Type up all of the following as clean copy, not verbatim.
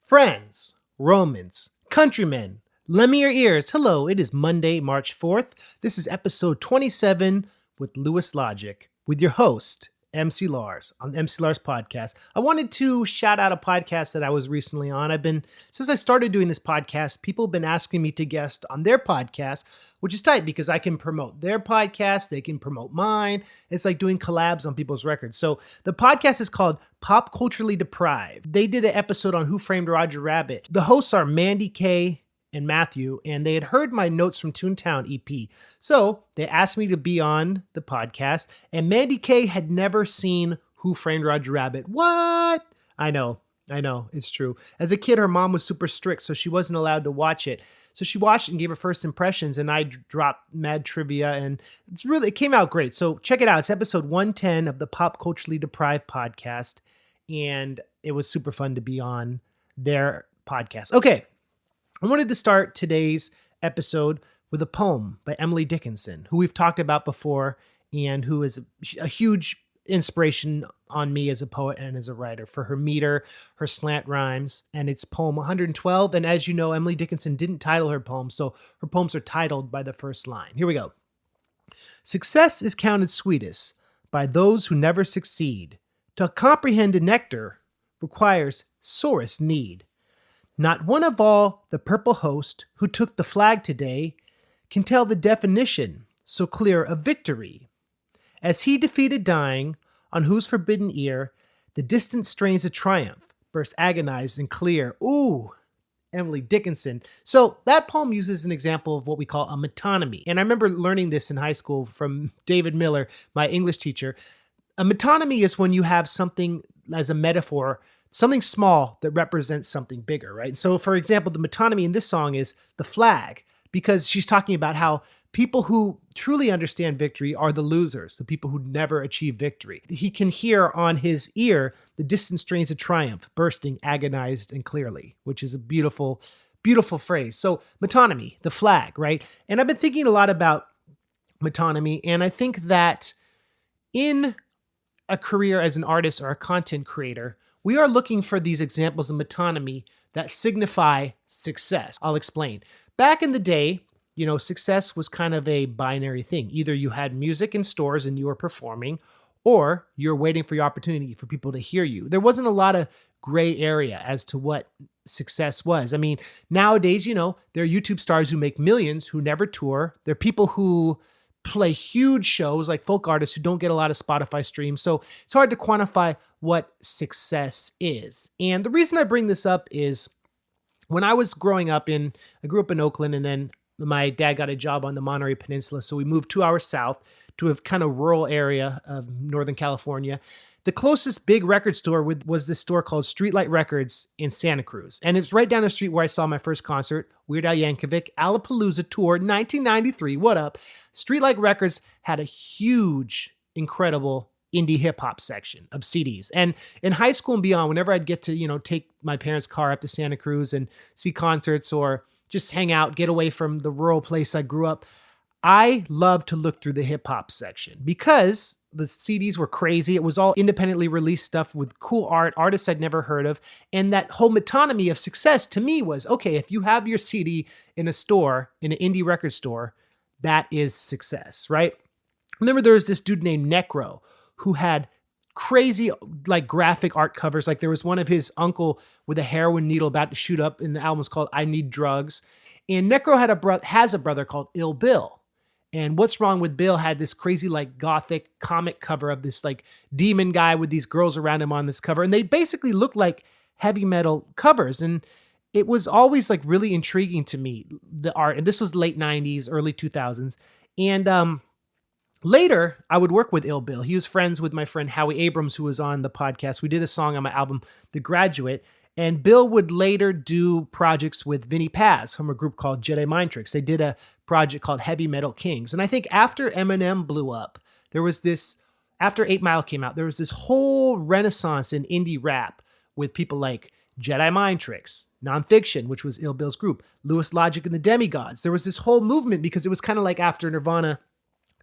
Friends, Romans, countrymen, lend me your ears. Hello, it is Monday, March 4th. This is episode 27 with Lewis Logic with your host, MC Lars, on the MC Lars podcast. I wanted to shout out a podcast that I was recently on. Since I started doing this podcast, people have been asking me to guest on their podcast, which is tight because I can promote their podcast, they can promote mine. It's like doing collabs on people's records. So the podcast is called Pop Culturally Deprived. They did an episode on Who Framed Roger Rabbit. The hosts are Mandy K and Matthew, and they had heard my Notes from Toontown EP. So they asked me to be on the podcast, and Mandy K had never seen Who Framed Roger Rabbit. What? I know, it's true. As a kid, her mom was super strict, so she wasn't allowed to watch it. So she watched it and gave her first impressions, and I dropped mad trivia, and it came out great. So check it out. It's episode 110 of the Pop Culturally Deprived podcast, and it was super fun to be on their podcast. Okay. I wanted to start today's episode with a poem by Emily Dickinson, who we've talked about before and who is a huge inspiration on me as a poet and as a writer for her meter, her slant rhymes, and it's poem 112. And as you know, Emily Dickinson didn't title her poem, so her poems are titled by the first line. Here we go. Success is counted sweetest by those who never succeed. To comprehend the nectar requires sorest need. Not one of all the purple host who took the flag today can tell the definition so clear of victory. As he defeated dying, on whose forbidden ear the distant strains of triumph burst agonized and clear. Ooh, Emily Dickinson. So that poem uses an example of what we call a metonymy. And I remember learning this in high school from David Miller, my English teacher. A metonymy is when you have something as a metaphor, something small that represents something bigger, right? So for example, the metonymy in this song is the flag, because she's talking about how people who truly understand victory are the losers, the people who never achieve victory. He can hear on his ear the distant strains of triumph bursting agonized and clearly, which is a beautiful, beautiful phrase. So metonymy, the flag, right? And I've been thinking a lot about metonymy, and I think that in a career as an artist or a content creator, we are looking for these examples of metonymy that signify success. I'll explain. Back in the day, success was kind of a binary thing. Either you had music in stores and you were performing, or you're waiting for your opportunity for people to hear you. There wasn't a lot of gray area as to what success was. I mean, nowadays, there are YouTube stars who make millions who never tour. There are people who play huge shows like folk artists who don't get a lot of Spotify streams. So it's hard to quantify what success is. And the reason I bring this up is when I was growing up I grew up in Oakland, and then my dad got a job on the Monterey Peninsula. So we moved 2 hours south to a kind of rural area of Northern California. The closest big record store was this store called Streetlight Records in Santa Cruz. And it's right down the street where I saw my first concert, Weird Al Yankovic, Alapalooza Tour, 1993. What up? Streetlight Records had a huge, incredible indie hip-hop section of CDs. And in high school and beyond, whenever I'd get to, take my parents' car up to Santa Cruz and see concerts or just hang out, get away from the rural place I grew up, I loved to look through the hip-hop section because the CDs were crazy. It was all independently released stuff with cool art, artists I'd never heard of. And that whole metonymy of success to me was, okay, if you have your CD in a store, in an indie record store, that is success, right? Remember there was this dude named Necro who had crazy like graphic art covers. Like there was one of his uncle with a heroin needle about to shoot up, and the album was called I Need Drugs. And Necro has a brother called Ill Bill. And What's Wrong with Bill had this crazy like gothic comic cover of this like demon guy with these girls around him on this cover. And they basically looked like heavy metal covers. And it was always like really intriguing to me, the art. And this was late 90s, early 2000s. And later, I would work with Ill Bill. He was friends with my friend Howie Abrams, who was on the podcast. We did a song on my album, The Graduate. And Bill would later do projects with Vinnie Paz from a group called Jedi Mind. They did a project called Heavy Metal Kings. And I think after Eminem blew up, after 8 Mile came out, there was this whole renaissance in indie rap with people like Jedi Mind Tricks, Nonfiction, which was Ill Bill's group, Lewis Logic and the Demigodz. There was this whole movement because it was kind of like after Nirvana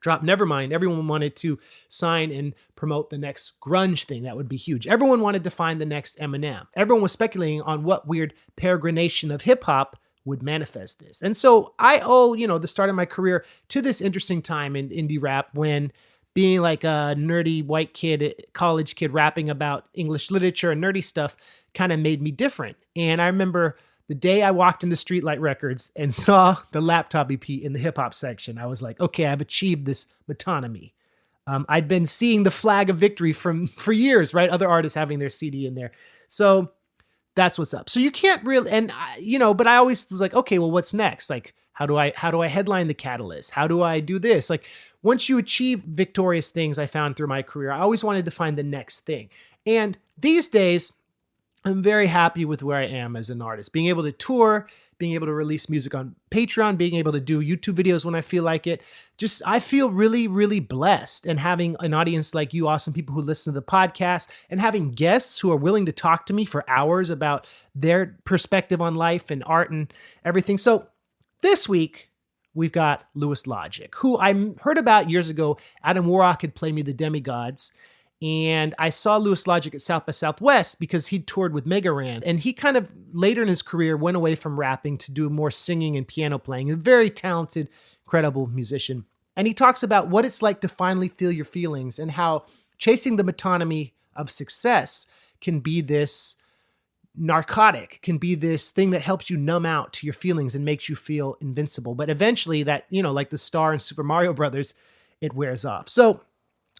dropped Nevermind, everyone wanted to sign and promote the next grunge thing. That would be huge. Everyone wanted to find the next Eminem. Everyone was speculating on what weird peregrination of hip hop would manifest this. And so I owe, the start of my career to this interesting time in indie rap when being like a nerdy white kid, college kid rapping about English literature and nerdy stuff kind of made me different. And I remember the day I walked into Streetlight Records and saw the Laptop EP in the hip hop section, I was like, okay, I've achieved this metonymy. I'd been seeing the flag of victory for years, right? Other artists having their CD in there. So that's what's up. So you can't really, but I always was like, okay, well, what's next? Like, how do I headline the Catalyst? How do I do this? Like, once you achieve victorious things I found through my career, I always wanted to find the next thing. And these days, I'm very happy with where I am as an artist, being able to tour, being able to release music on Patreon, being able to do YouTube videos when I feel like it. Just, I feel really, really blessed, and having an audience like you, awesome people who listen to the podcast, and having guests who are willing to talk to me for hours about their perspective on life and art and everything. So this week, we've got Louis Logic, who I heard about years ago. Adam Warrock had played me the Demigodz. And I saw Louis Logic at South by Southwest because he toured with Mega Ran. And he kind of later in his career went away from rapping to do more singing and piano playing. A very talented, incredible musician. And he talks about what it's like to finally feel your feelings and how chasing the metonymy of success can be this narcotic, can be this thing that helps you numb out to your feelings and makes you feel invincible. But eventually that, like the star in Super Mario Brothers, it wears off. So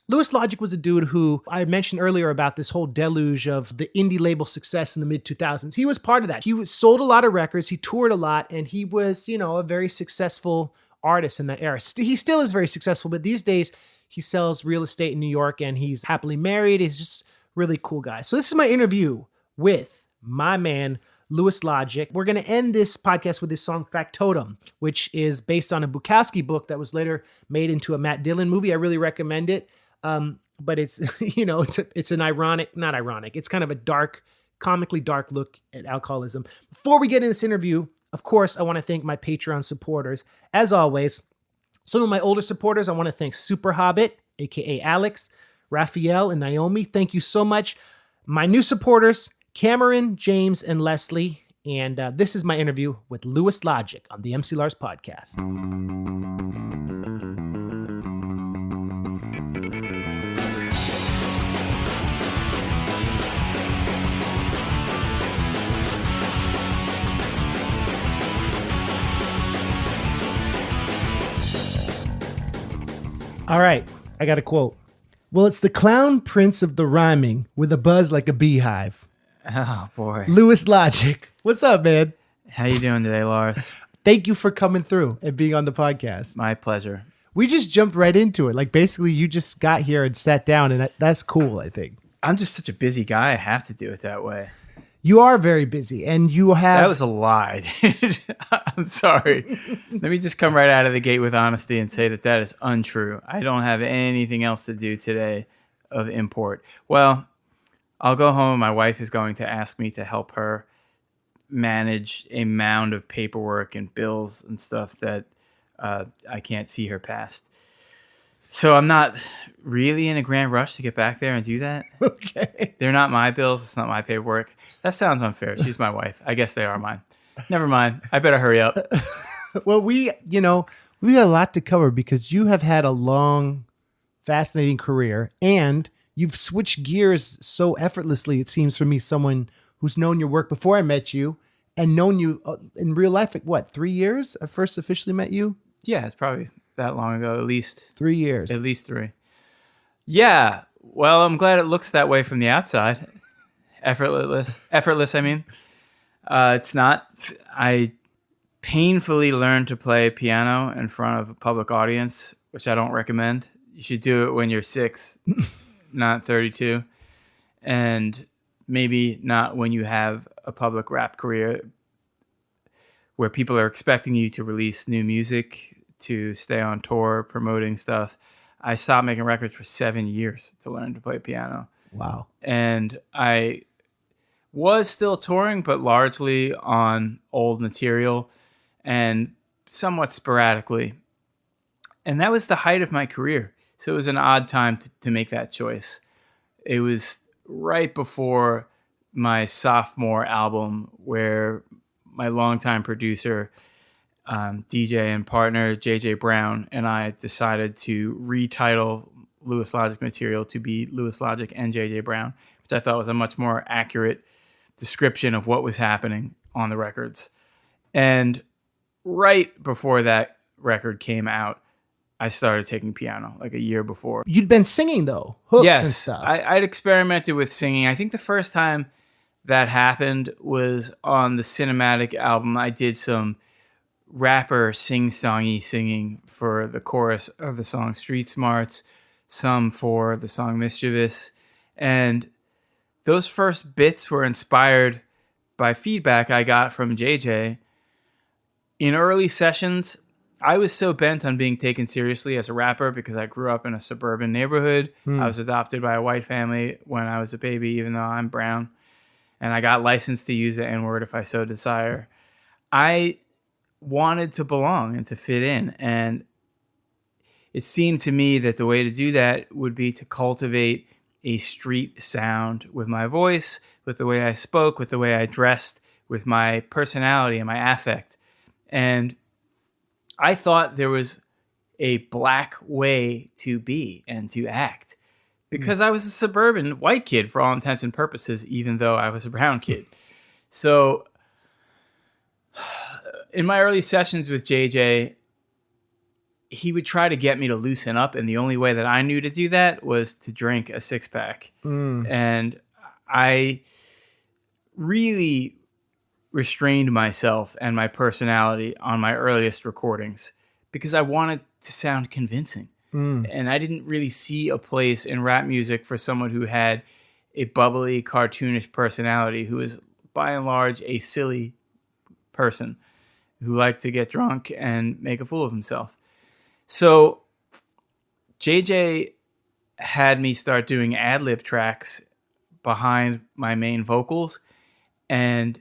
Louis Logic was a dude who I mentioned earlier about this whole deluge of the indie label success in the mid 2000s. He was part of that. He sold a lot of records. He toured a lot, and he was, a very successful artist in that era. He still is very successful, but these days he sells real estate in New York and he's happily married. He's just a really cool guy. So this is my interview with my man, Louis Logic. We're going to end this podcast with his song Factotum, which is based on a Bukowski book that was later made into a Matt Dillon movie. I really recommend it. But it's, it's an not ironic. It's kind of a comically dark look at alcoholism. Before we get into this interview, of course, I want to thank my Patreon supporters. As always, some of my older supporters, I want to thank Super Hobbit, aka Alex, Raphael, and Naomi. Thank you so much. My new supporters, Cameron, James, and Leslie. And this is my interview with Louis Logic on the MC Lars podcast. All right, I got a quote. Well, it's the clown prince of the rhyming with a buzz like a beehive. Oh, boy. Louis Logic. What's up, man? How you doing today, Lars? Thank you for coming through and being on the podcast. My pleasure. We just jumped right into it. Like, basically, you just got here and sat down, and that's cool, I think. I'm just such a busy guy. I have to do it that way. You are very busy, and you have... That was a lie, dude. I'm sorry. Let me just come right out of the gate with honesty and say that is untrue. I don't have anything else to do today of import. Well, I'll go home. My wife is going to ask me to help her manage a mound of paperwork and bills and stuff that I can't see her past. So I'm not really in a grand rush to get back there and do that. Okay. They're not my bills. It's not my paperwork. That sounds unfair. She's my wife. I guess they are mine. Never mind. I better hurry up. Well, we got a lot to cover because you have had a long, fascinating career, and you've switched gears so effortlessly, it seems, for me, someone who's known your work before I met you and known you in real life, like what, 3 years? I first officially met you? Yeah, it's probably that long ago, at least 3 years. At least 3. Yeah. Well, I'm glad it looks that way from the outside. Effortless, I mean. It's not. I painfully learned to play piano in front of a public audience, which I don't recommend. You should do it when you're 6, not 32. And maybe not when you have a public rap career where people are expecting you to release new music, to stay on tour, promoting stuff. I stopped making records for 7 years to learn to play piano. Wow. And I was still touring, but largely on old material and somewhat sporadically. And that was the height of my career. So it was an odd time to make that choice. It was right before my sophomore album where my longtime producer, DJ and partner JJ Brown, and I decided to retitle Lewis Logic material to be Lewis Logic and JJ Brown, which I thought was a much more accurate description of what was happening on the records. And right before that record came out, I started taking piano like a year before. You'd been singing though, hooks and Yes, stuff. I'd experimented with singing. I think the first time that happened was on the Cinematic album. I did some rapper sing-songy singing for the chorus of the song Street Smarts, some for the song Mischievous. And those first bits were inspired by feedback I got from JJ. In early sessions, I was so bent on being taken seriously as a rapper because I grew up in a suburban neighborhood. I was adopted by a white family when I was a baby, even though I'm brown. And I got licensed to use the N-word if I so desire. I wanted to belong and to fit in. And it seemed to me that the way to do that would be to cultivate a street sound with my voice, with the way I spoke, with the way I dressed, with my personality and my affect. And I thought there was a black way to be and to act because I was a suburban white kid for all intents and purposes, even though I was a brown kid. So in my early sessions with JJ, he would try to get me to loosen up. And the only way that I knew to do that was to drink a 6-pack. And I really restrained myself and my personality on my earliest recordings because I wanted to sound convincing. And I didn't really see a place in rap music for someone who had a bubbly, cartoonish personality, who is by and large a silly person who liked to get drunk and make a fool of himself. So JJ had me start doing ad-lib tracks behind my main vocals, and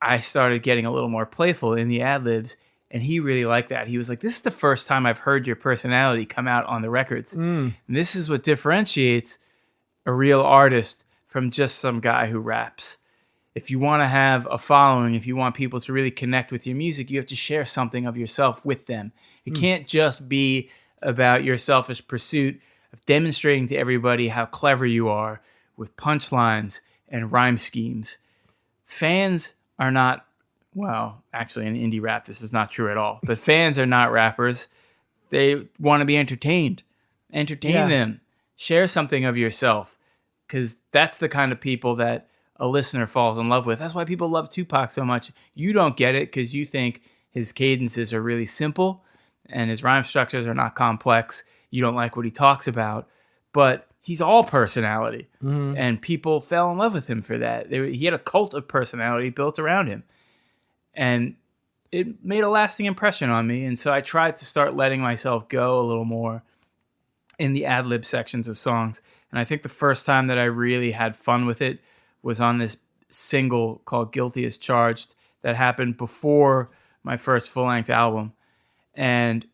I started getting a little more playful in the ad-libs, and he really liked that. He was like, this is the first time I've heard your personality come out on the records. And this is what differentiates a real artist from just some guy who raps. If you want to have a following, if you want people to really connect with your music, you have to share something of yourself with them. It can't just be about your selfish pursuit of demonstrating to everybody how clever you are with punchlines and rhyme schemes. Fans are not, well, actually in indie rap, this is not true at all, but fans are not rappers. They want to be entertained. Entertain them. Share something of yourself, because that's the kind of people that a listener falls in love with. That's why people love Tupac so much. You don't get it because you think his cadences are really simple and his rhyme structures are not complex. You don't like what he talks about, but he's all personality. And people fell in love with him for that. He had a cult of personality built around him. And it made a lasting impression on me. And so I tried to start letting myself go a little more in the ad-lib sections of songs. And I think the first time that I really had fun with it was on this single called Guilty as Charged that happened before my first full-length album. And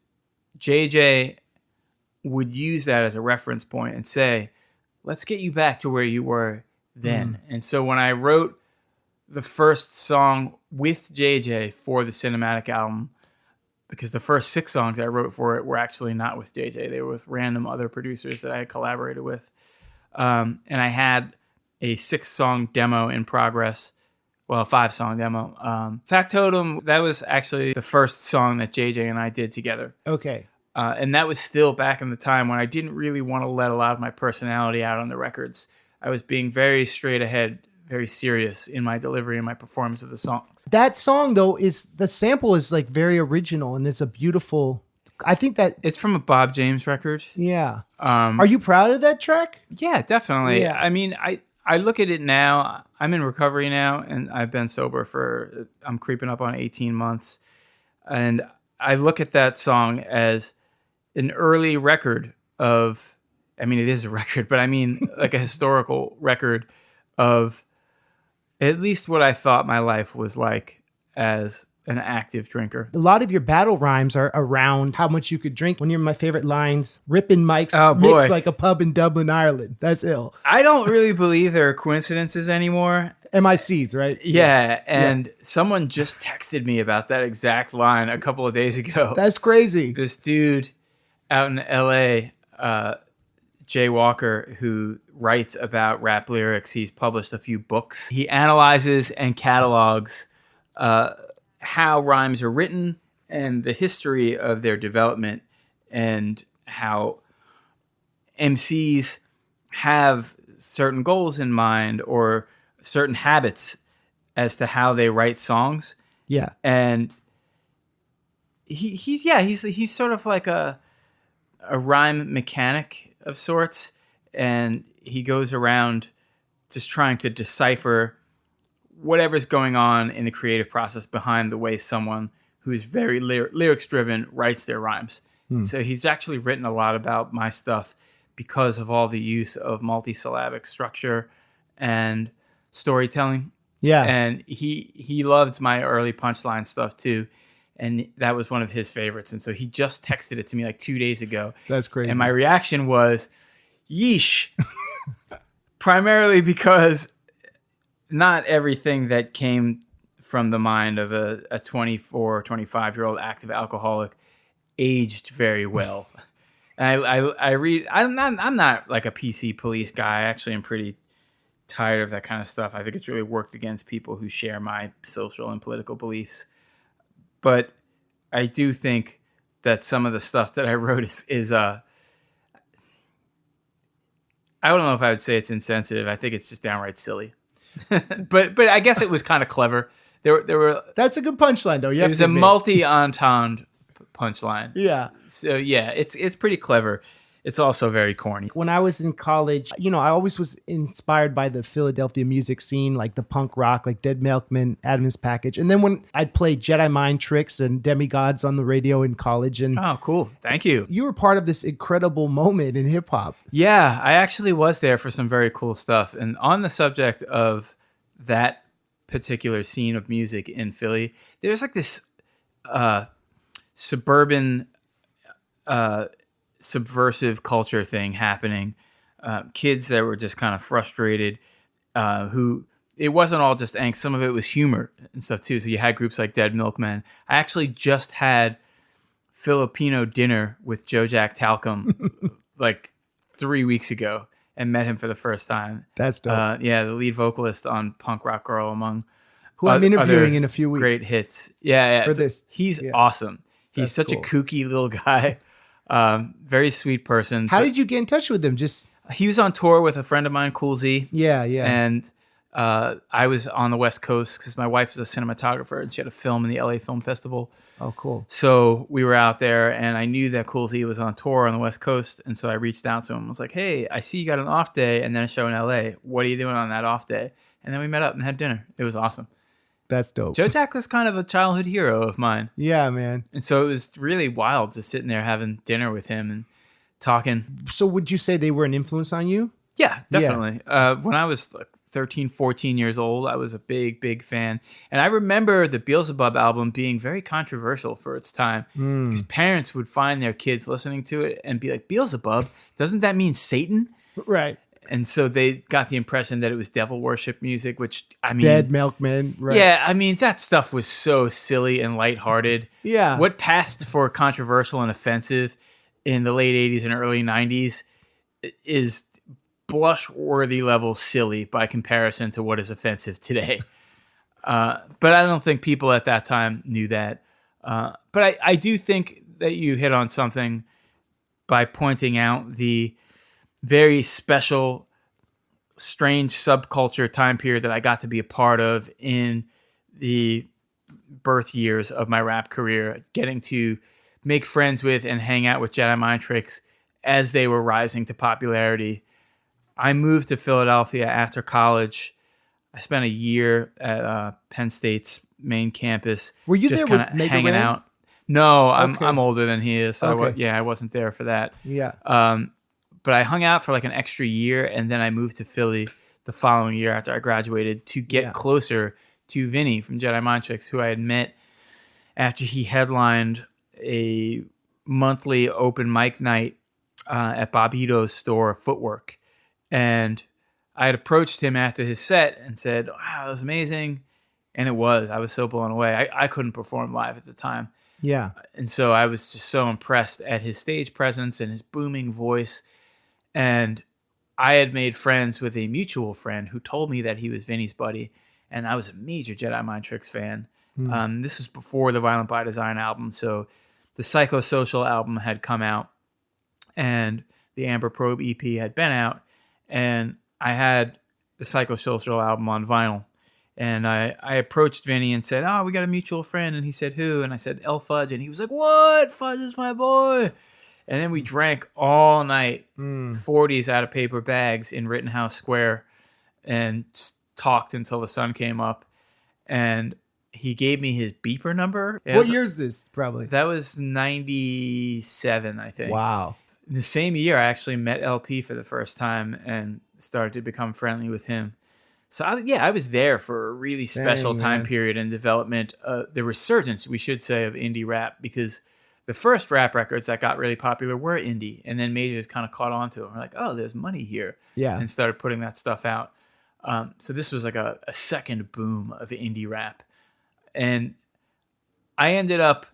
JJ would use that as a reference point and say, let's get you back to where you were then. And so when I wrote the first song with JJ for the Cinematic album, because the first 6 songs I wrote for it were actually not with JJ. They were with random other producers that I had collaborated with. And I had a 6-song demo in progress. Well, a 5-song demo. Factotum, that was actually the first song that JJ and I did together. Okay. And that was still back in the time when I didn't really want to let a lot of my personality out on the records. I was being very straight ahead, very serious in my delivery and my performance of the songs. That song though the sample is like very original, and it's a beautiful. I think that it's from a Bob James record. Yeah. Are you proud of that track? Yeah, definitely. Yeah. I mean, I look at it now. I'm in recovery now, and I've been sober I'm creeping up on 18 months. And I look at that song as an early record of, I mean, it is a record, but I mean like a historical record of at least what I thought my life was like as an active drinker. A lot of your battle rhymes are around how much you could drink. One of my favorite lines, ripping mics, Oh, mixed boy. like a pub in Dublin, Ireland. That's ill. I don't really believe there are coincidences anymore. MICs, right? Yeah, and someone just texted me about that exact line a couple of days ago. That's crazy. This dude out in LA, Jay Walker, who writes about rap lyrics. He's published a few books. He analyzes and catalogs how rhymes are written and the history of their development, and how MCs have certain goals in mind or certain habits as to how they write songs. Yeah. And he's sort of like a rhyme mechanic of sorts, and he goes around just trying to decipher whatever's going on in the creative process behind the way someone who's very lyrics driven writes their rhymes. So he's actually written a lot about my stuff because of all the use of multisyllabic structure and storytelling. Yeah. And he loved my early punchline stuff too. And that was one of his favorites. And so he just texted it to me like 2 days ago. That's crazy. And my reaction was, yeesh. Primarily because not everything that came from the mind of a 24, 25-year-old active alcoholic aged very well. And I read, I'm not like a PC police guy. Actually, I'm pretty tired of that kind of stuff. I think it's really worked against people who share my social and political beliefs. But I do think that some of the stuff that I wrote is I don't know if I would say it's insensitive. I think it's just downright silly. but I guess it was kind of clever. There were. That's a good punchline, though. It was a multi-entendre punchline. Yeah. So yeah, it's pretty clever. It's also very corny. When I was in college, I always was inspired by the Philadelphia music scene, like the punk rock, like Dead Milkmen, Adam's Package. And then when I'd play Jedi Mind tricks and Demigodz on the radio in college. And oh, cool. Thank you. You were part of this incredible moment in hip hop. Yeah, I actually was there for some very cool stuff. And on the subject of that particular scene of music in Philly, there's like this suburban subversive culture thing happening. Kids that were just kind of frustrated, who it wasn't all just angst. Some of it was humor and stuff too. So you had groups like Dead Milkmen. I actually just had Filipino dinner with Joe Jack Talcum like 3 weeks ago and met him for the first time. That's dope. Yeah, the lead vocalist on Punk Rock Girl, among who I'm interviewing in a few weeks. Great hits. Yeah. For this. He's awesome. He's such a kooky little guy. Very sweet person. How did you get in touch with him? He was on tour with a friend of mine, Cool Z. Yeah. And I was on the West Coast because my wife is a cinematographer and she had a film in the LA Film Festival. Oh, cool. So we were out there and I knew that Cool Z was on tour on the West Coast. And so I reached out to him. I was like, hey, I see you got an off day and then a show in LA. What are you doing on that off day? And then we met up and had dinner. It was awesome. That's dope. Joe Jack was kind of a childhood hero of mine. Yeah, man. And so it was really wild just sitting there having dinner with him and talking. So would you say they were an influence on you? Yeah, definitely. When I was like 13, 14 years old, I was a big, big fan. And I remember the Beelzebub album being very controversial for its time because parents would find their kids listening to it and be like, Beelzebub, doesn't that mean Satan? Right. And so they got the impression that it was devil worship music, which, I mean... Dead Milkmen, right. Yeah, I mean, that stuff was so silly and lighthearted. Yeah. What passed for controversial and offensive in the late 80s and early 90s is blush-worthy level silly by comparison to what is offensive today. But I don't think people at that time knew that. But I do think that you hit on something by pointing out the very special, strange subculture time period that I got to be a part of in the birth years of my rap career, getting to make friends with and hang out with Jedi Mind tricks as they were rising to popularity. I moved to Philadelphia after college. I spent a year at Penn State's main campus. Were you just there kind with of hanging out? No, I'm older than he is. So Okay. I wasn't there for that. Yeah. But I hung out for like an extra year, and then I moved to Philly the following year after I graduated to get closer to Vinnie from Jedi Mind Tricks, who I had met after he headlined a monthly open mic night at Bobito's store, Footwork. And I had approached him after his set and said, wow, that was amazing. And it was. I was so blown away. I couldn't perform live at the time. Yeah. And so I was just so impressed at his stage presence and his booming voice. And I had made friends with a mutual friend who told me that he was Vinnie's buddy. And I was a major Jedi Mind Tricks fan. This was before the Violent by Design album. So the Psychosocial album had come out and the Amber Probe EP had been out. And I had the Psychosocial album on vinyl. And I approached Vinnie and said, oh, we got a mutual friend. And he said, who? And I said, El Fudge. And he was like, what? Fudge is my boy. And then we drank all night, 40s out of paper bags in Rittenhouse Square, and talked until the sun came up. And he gave me his beeper number. What year is this, probably? That was 97, I think. Wow. In the same year, I actually met LP for the first time and started to become friendly with him. So, I was there for a really special time period in development, the resurgence, we should say, of indie rap, because the first rap records that got really popular were indie, and then majors kind of caught on to it. We're like, oh, there's money here. Yeah. And started putting that stuff out. So this was like a second boom of indie rap. And I ended up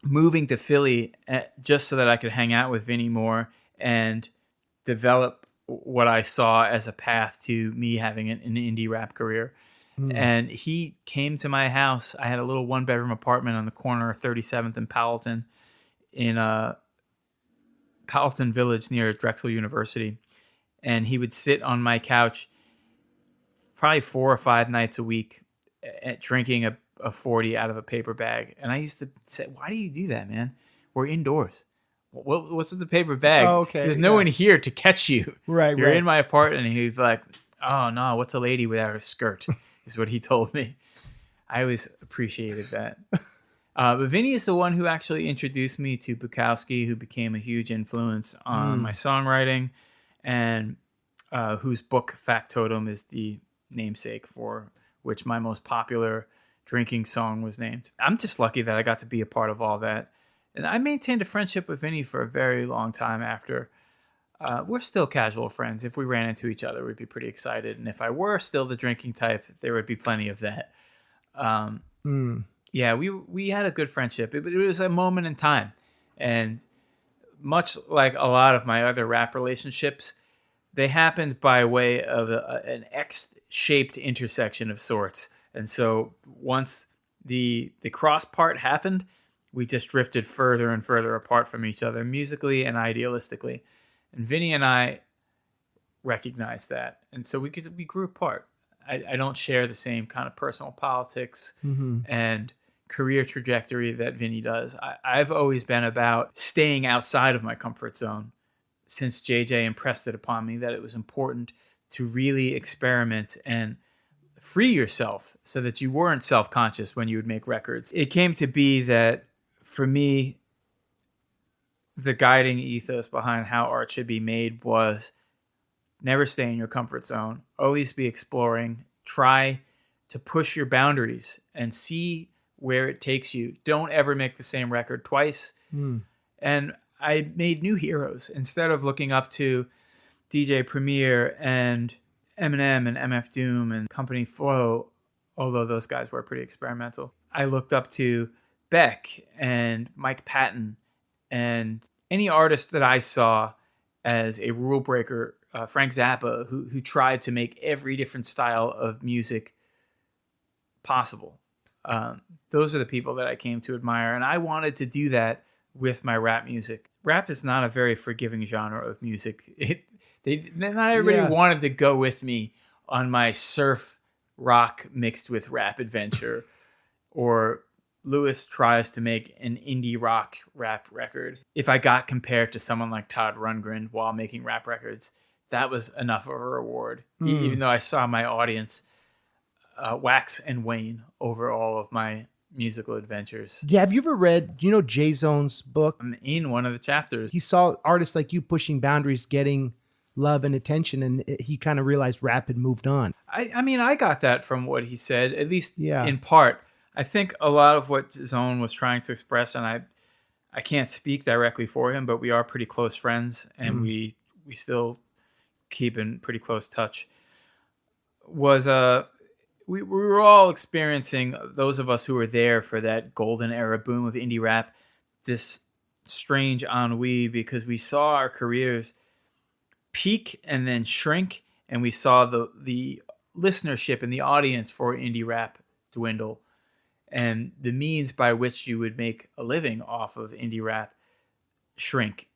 moving to Philly just so that I could hang out with Vinnie more and develop what I saw as a path to me having an indie rap career. And he came to my house. I had a little 1-bedroom apartment on the corner of 37th and Powelton in Powelton Village near Drexel University. And he would sit on my couch probably 4 or 5 nights a week drinking a 40 out of a paper bag. And I used to say, why do you do that, man? We're indoors. What's with the paper bag? Oh, okay. There's no one here to catch you. Right, You're in my apartment. And he'd be like, oh, no, what's a lady without a skirt? Is what he told me. I always appreciated that. But Vinnie is the one who actually introduced me to Bukowski, who became a huge influence on my songwriting, and whose book Factotum is the namesake for which my most popular drinking song was named. I'm just lucky that I got to be a part of all that. And I maintained a friendship with Vinnie for a very long time after. We're still casual friends. If we ran into each other, we'd be pretty excited. And if I were still the drinking type, there would be plenty of that. Yeah, we had a good friendship. It was a moment in time. And much like a lot of my other rap relationships, they happened by way of an X-shaped intersection of sorts. And so once the cross part happened, we just drifted further and further apart from each other musically and idealistically. And Vinnie and I recognized that. And so we grew apart. I don't share the same kind of personal politics and career trajectory that Vinnie does. I've always been about staying outside of my comfort zone since JJ impressed it upon me that it was important to really experiment and free yourself so that you weren't self-conscious when you would make records. It came to be that for me, the guiding ethos behind how art should be made was never stay in your comfort zone. Always be exploring. Try to push your boundaries and see where it takes you. Don't ever make the same record twice. And I made new heroes. Instead of looking up to DJ Premier and Eminem and MF Doom and Company Flow, although those guys were pretty experimental, I looked up to Beck and Mike Patton and any artist that I saw as a rule breaker, Frank Zappa, who tried to make every different style of music possible. Those are the people that I came to admire, and I wanted to do that with my rap music. Rap is not a very forgiving genre of music. Not everybody wanted to go with me on my surf rock mixed with rap adventure, or Lewis tries to make an indie rock rap record. If I got compared to someone like Todd Rundgren while making rap records, that was enough of a reward. Even though I saw my audience wax and wane over all of my musical adventures. Yeah, have you ever read, do you know Jay Zone's book? I'm in one of the chapters. He saw artists like you pushing boundaries, getting love and attention, and he kind of realized rap had moved on. I mean, I got that from what he said, at least Yeah. in part. I think a lot of what Zone was trying to express, and I can't speak directly for him, but we are pretty close friends, and we still keep in pretty close touch. Was we were all experiencing, those of us who were there for that golden era boom of indie rap, this strange ennui because we saw our careers peak and then shrink, and we saw the listenership and the audience for indie rap dwindle, and the means by which you would make a living off of indie rap shrink,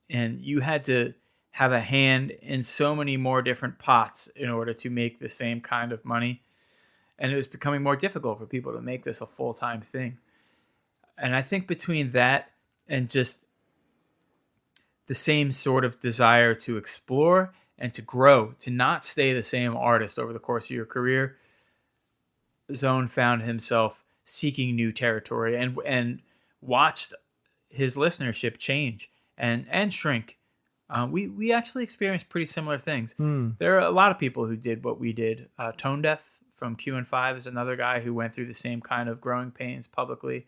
and you had to have a hand in so many more different pots in order to make the same kind of money, and it was becoming more difficult for people to make this a full-time thing. And I think between that and just the same sort of desire to explore and to grow, to not stay the same artist over the course of your career, Zone found himself seeking new territory and watched his listenership change and shrink. We actually experienced pretty similar things. There are a lot of people who did what we did. Tone Deaf from Q&5 is another guy who went through the same kind of growing pains publicly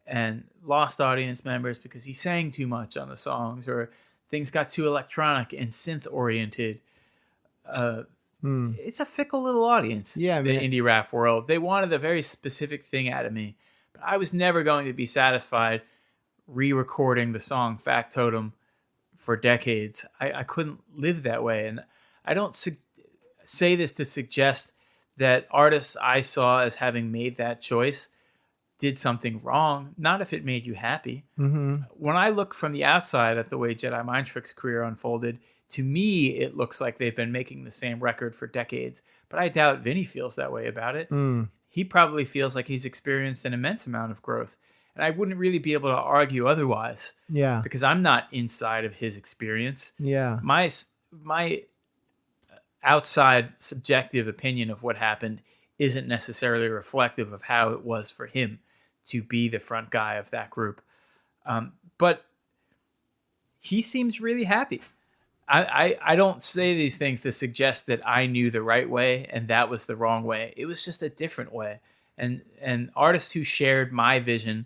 and lost audience members because he sang too much on the songs, or things got too electronic and synth oriented. It's a fickle little audience, the indie rap world. They wanted a very specific thing out of me, but I was never going to be satisfied re-recording the song Factotum for decades. I couldn't live that way, and I don't say this to suggest that artists I saw as having made that choice did something wrong, not if it made you happy. When I look from the outside at the way Jedi Mind Trick's career unfolded, to me, it looks like they've been making the same record for decades, but I doubt Vinnie feels that way about it. He probably feels like he's experienced an immense amount of growth, and I wouldn't really be able to argue otherwise. Because I'm not inside of his experience. My outside subjective opinion of what happened isn't necessarily reflective of how it was for him to be the front guy of that group. But he seems really happy. I don't say these things to suggest that I knew the right way and that was the wrong way. It was just a different way. And artists who shared my vision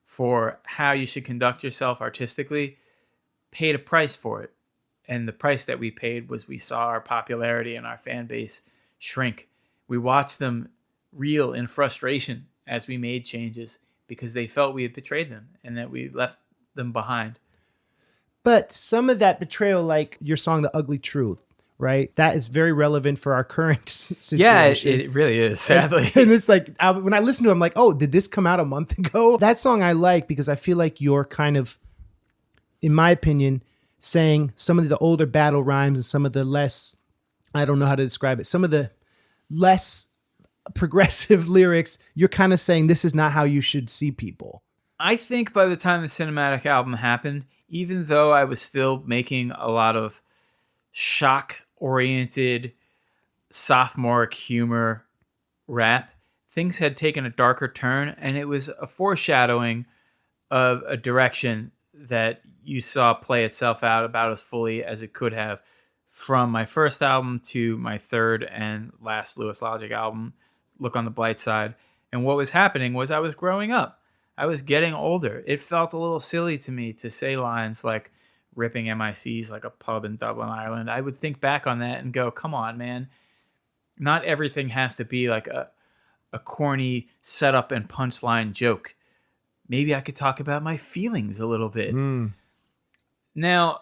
for how you should conduct yourself artistically paid a price for it. And the price that we paid was we saw our popularity and our fan base shrink. We watched them reel in frustration as we made changes because they felt we had betrayed them and that we left them behind. But some of that betrayal, like your song, The Ugly Truth, right? That is very relevant for our current situation. Yeah, it really is, sadly. And it's like, when I listen to it, I'm like, oh, did this come out a month ago? That song I like because I feel like you're kind of, in my opinion, saying some of the older battle rhymes and some of the less, I don't know how to describe it, some of the less progressive lyrics, you're kind of saying this is not how you should see people. I think by the time the cinematic album happened, even though I was still making a lot of shock-oriented sophomoric humor rap, things had taken a darker turn, and it was a foreshadowing of a direction that you saw play itself out about as fully as it could have from my first album to my third and last Lewis Logic album, Look on the Blight Side. And what was happening was I was growing up. I was getting older. It felt a little silly to me to say lines like ripping MICs like a pub in Dublin, Ireland. I would think back on that and go, come on, man. Not everything has to be like a corny setup and punchline joke. Maybe I could talk about my feelings a little bit. Now,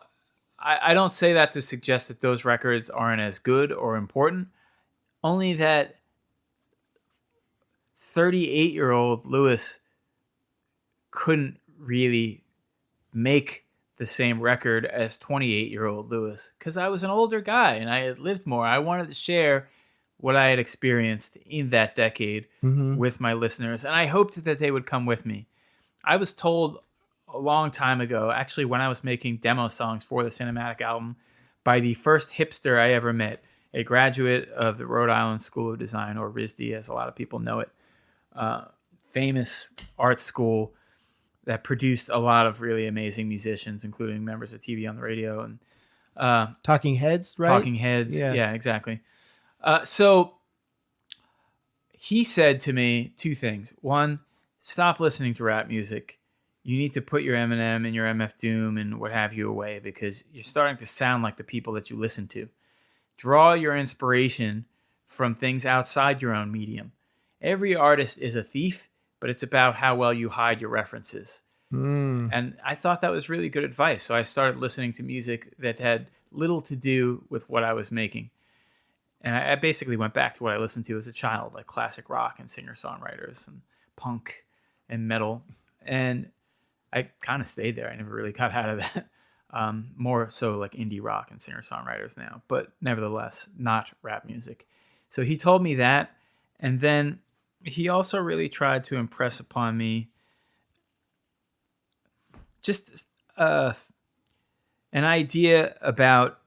I don't say that to suggest that those records aren't as good or important, only that 38-year-old Lewis couldn't really make the same record as 28-year-old Lewis because I was an older guy and I had lived more. I wanted to share what I had experienced in that decade with my listeners, and I hoped that they would come with me. I was told a long time ago, actually when I was making demo songs for the cinematic album, by the first hipster I ever met, a graduate of the Rhode Island School of Design, or RISD as a lot of people know it, famous art school that produced a lot of really amazing musicians, including members of TV on the Radio and Talking Heads, right? Talking Heads, yeah exactly. So he said to me two things. One, stop listening to rap music. You need to put your Eminem and your MF Doom and what have you away because you're starting to sound like the people that you listen to. Draw your inspiration from things outside your own medium. Every artist is a thief, but it's about how well you hide your references. And I thought that was really good advice. So I started listening to music that had little to do with what I was making. And I basically went back to what I listened to as a child, like classic rock and singer-songwriters and punk and metal. And I kind of stayed there. I never really got out of that. More so like indie rock and singer-songwriters now, but nevertheless, not rap music. So he told me that. And then he also really tried to impress upon me just an idea about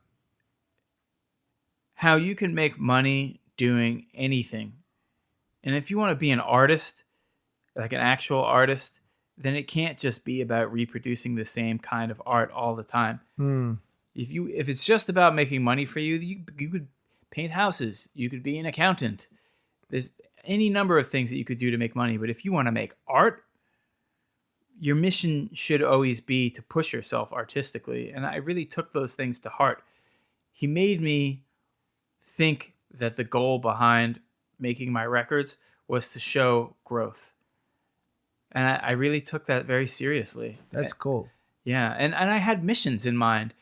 how you can make money doing anything. And if you want to be an artist, like an actual artist, then it can't just be about reproducing the same kind of art all the time. If it's just about making money for you, you could paint houses. You could be an accountant. There's any number of things that you could do to make money. But if you want to make art, your mission should always be to push yourself artistically. And I really took those things to heart. He made me think that the goal behind making my records was to show growth. And I really took that very seriously. That's cool. Yeah. And I had missions in mind.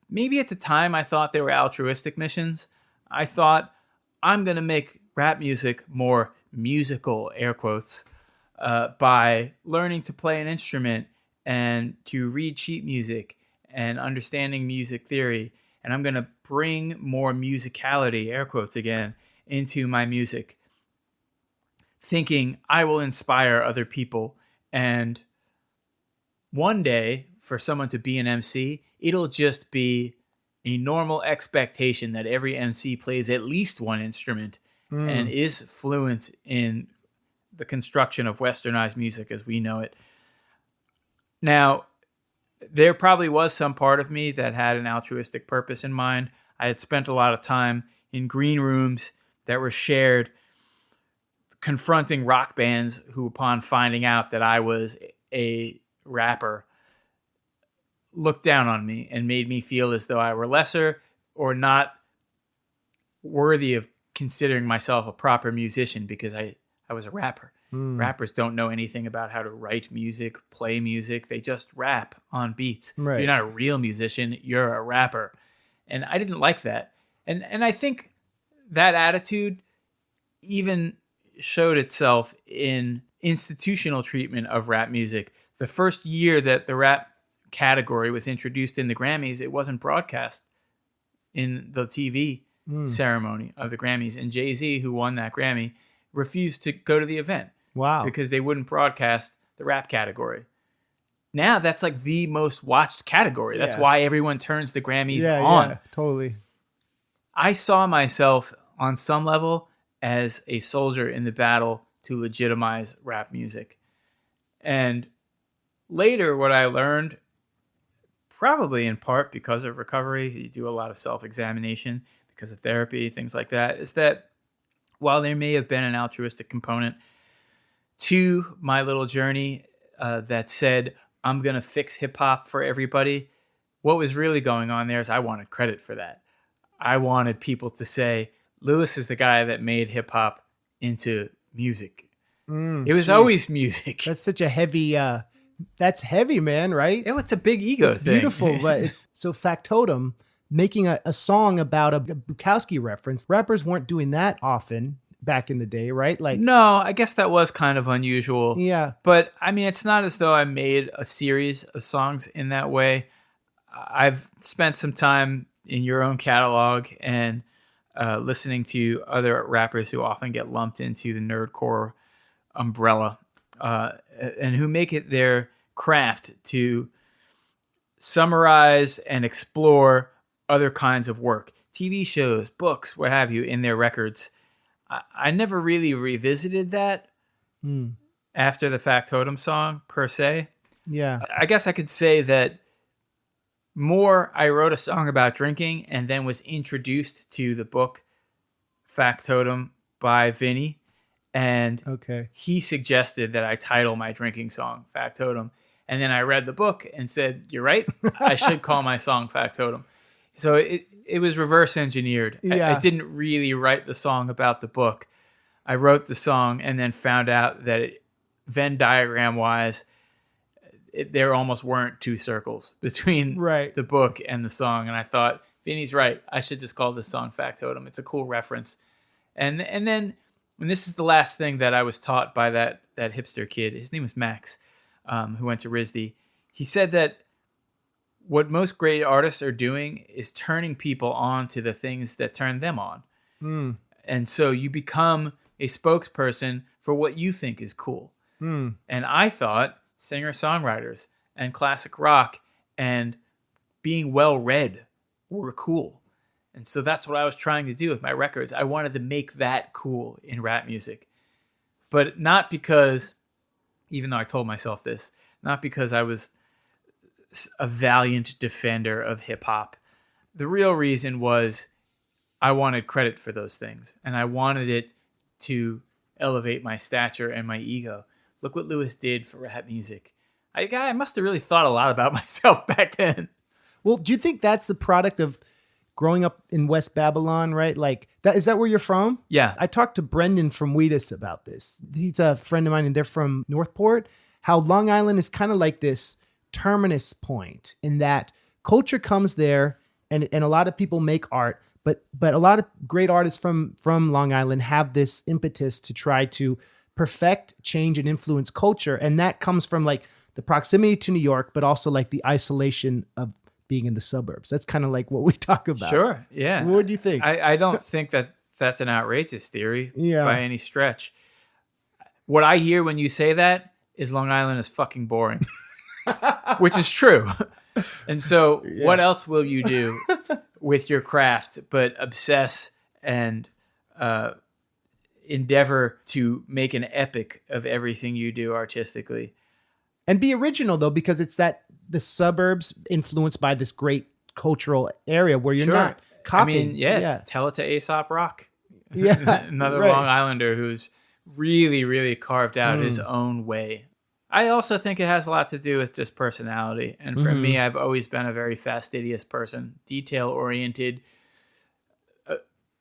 Maybe at the time I thought they were altruistic missions. I thought I'm going to make rap music more musical, air quotes, by learning to play an instrument and to read sheet music and understanding music theory. And I'm going to bring more musicality, air quotes again, into my music, thinking I will inspire other people. And one day, for someone to be an MC, it'll just be a normal expectation that every MC plays at least one instrument and is fluent in the construction of westernized music as we know it. Now, there probably was some part of me that had an altruistic purpose in mind. I had spent a lot of time in green rooms that were shared, confronting rock bands who, upon finding out that I was a rapper, looked down on me and made me feel as though I were lesser or not worthy of considering myself a proper musician because I was a rapper. Rappers don't know anything about how to write music, play music. They just rap on beats. Right. You're not a real musician. You're a rapper. And I didn't like that. And I think that attitude even showed itself in institutional treatment of rap music. The first year that the rap category was introduced in the Grammys, it wasn't broadcast in the TV ceremony of the Grammys. And Jay-Z, who won that Grammy, refused to go to the event. Wow. Because they wouldn't broadcast the rap category. Now that's like the most watched category. That's why everyone turns the Grammys on. Yeah, totally. I saw myself on some level as a soldier in the battle to legitimize rap music. And later what I learned, probably in part because of recovery, you do a lot of self-examination because of therapy, things like that, is that while there may have been an altruistic component to my little journey that said, I'm going to fix hip hop for everybody, what was really going on there is I wanted credit for that. I wanted people to say, Lewis is the guy that made hip hop into music. It was always music. That's such a heavy, that's heavy, man, right? It's a big ego it's thing. Beautiful, but it's so Factotum making a song about a Bukowski reference. Rappers weren't doing that often back in the day, right? Like, no, I guess that was kind of unusual. Yeah. But I mean, it's not as though I made a series of songs in that way. I've spent some time in your own catalog and listening to other rappers who often get lumped into the nerdcore umbrella and who make it their craft to summarize and explore other kinds of work, TV shows, books, what have you, in their records. I never really revisited that after the Factotum song, per se. Yeah. I guess I could say that more I wrote a song about drinking and then was introduced to the book Factotum by Vinnie, and Okay. he suggested that I title my drinking song Factotum. And then I read the book and said, "You're right. I should call my song Factotum." So it was reverse engineered. I Yeah. didn't really write the song about the book. I wrote the song and then found out that Venn diagram wise, there almost weren't two circles between Right. the book and the song. And I thought, Vinny's right. I should just call this song Factotum. It's a cool reference. And then, and this is the last thing that I was taught by that hipster kid. His name was Max, who went to RISD. He said that what most great artists are doing is turning people on to the things that turn them on. Mm. And so you become a spokesperson for what you think is cool. Mm. And I thought singer-songwriters and classic rock and being well-read were cool. And so that's what I was trying to do with my records. I wanted to make that cool in rap music. But not because, even though I told myself this, not because I was a valiant defender of hip-hop. The real reason was I wanted credit for those things. And I wanted it to elevate my stature and my ego. Look what Lewis did for rap music. I must have really thought a lot about myself back then. Well, do you think that's the product of growing up in West Babylon, right? Like that, is that where you're from? Yeah. I talked to Brendan from Wheatus about this. He's a friend of mine and they're from Northport. How Long Island is kind of like this terminus point in that culture comes there and a lot of people make art, but a lot of great artists from Long Island have this impetus to try to perfect, change, and influence culture. And that comes from like the proximity to New York, but also like the isolation of being in the suburbs. That's kind of like what we talk about. Sure. Yeah. What do you think? I don't think that that's an outrageous theory Yeah. by any stretch. What I hear when you say that is Long Island is fucking boring, which is true. And so what else will you do with your craft but obsess and endeavor to make an epic of everything you do artistically? And be original though, because it's that the suburbs influenced by this great cultural area where you're Sure. not copying. I mean, tell it to Aesop Rock. Yeah. Another right. Long Islander who's really, really carved out his own way. I also think it has a lot to do with just personality. And for me, I've always been a very fastidious person, detail-oriented,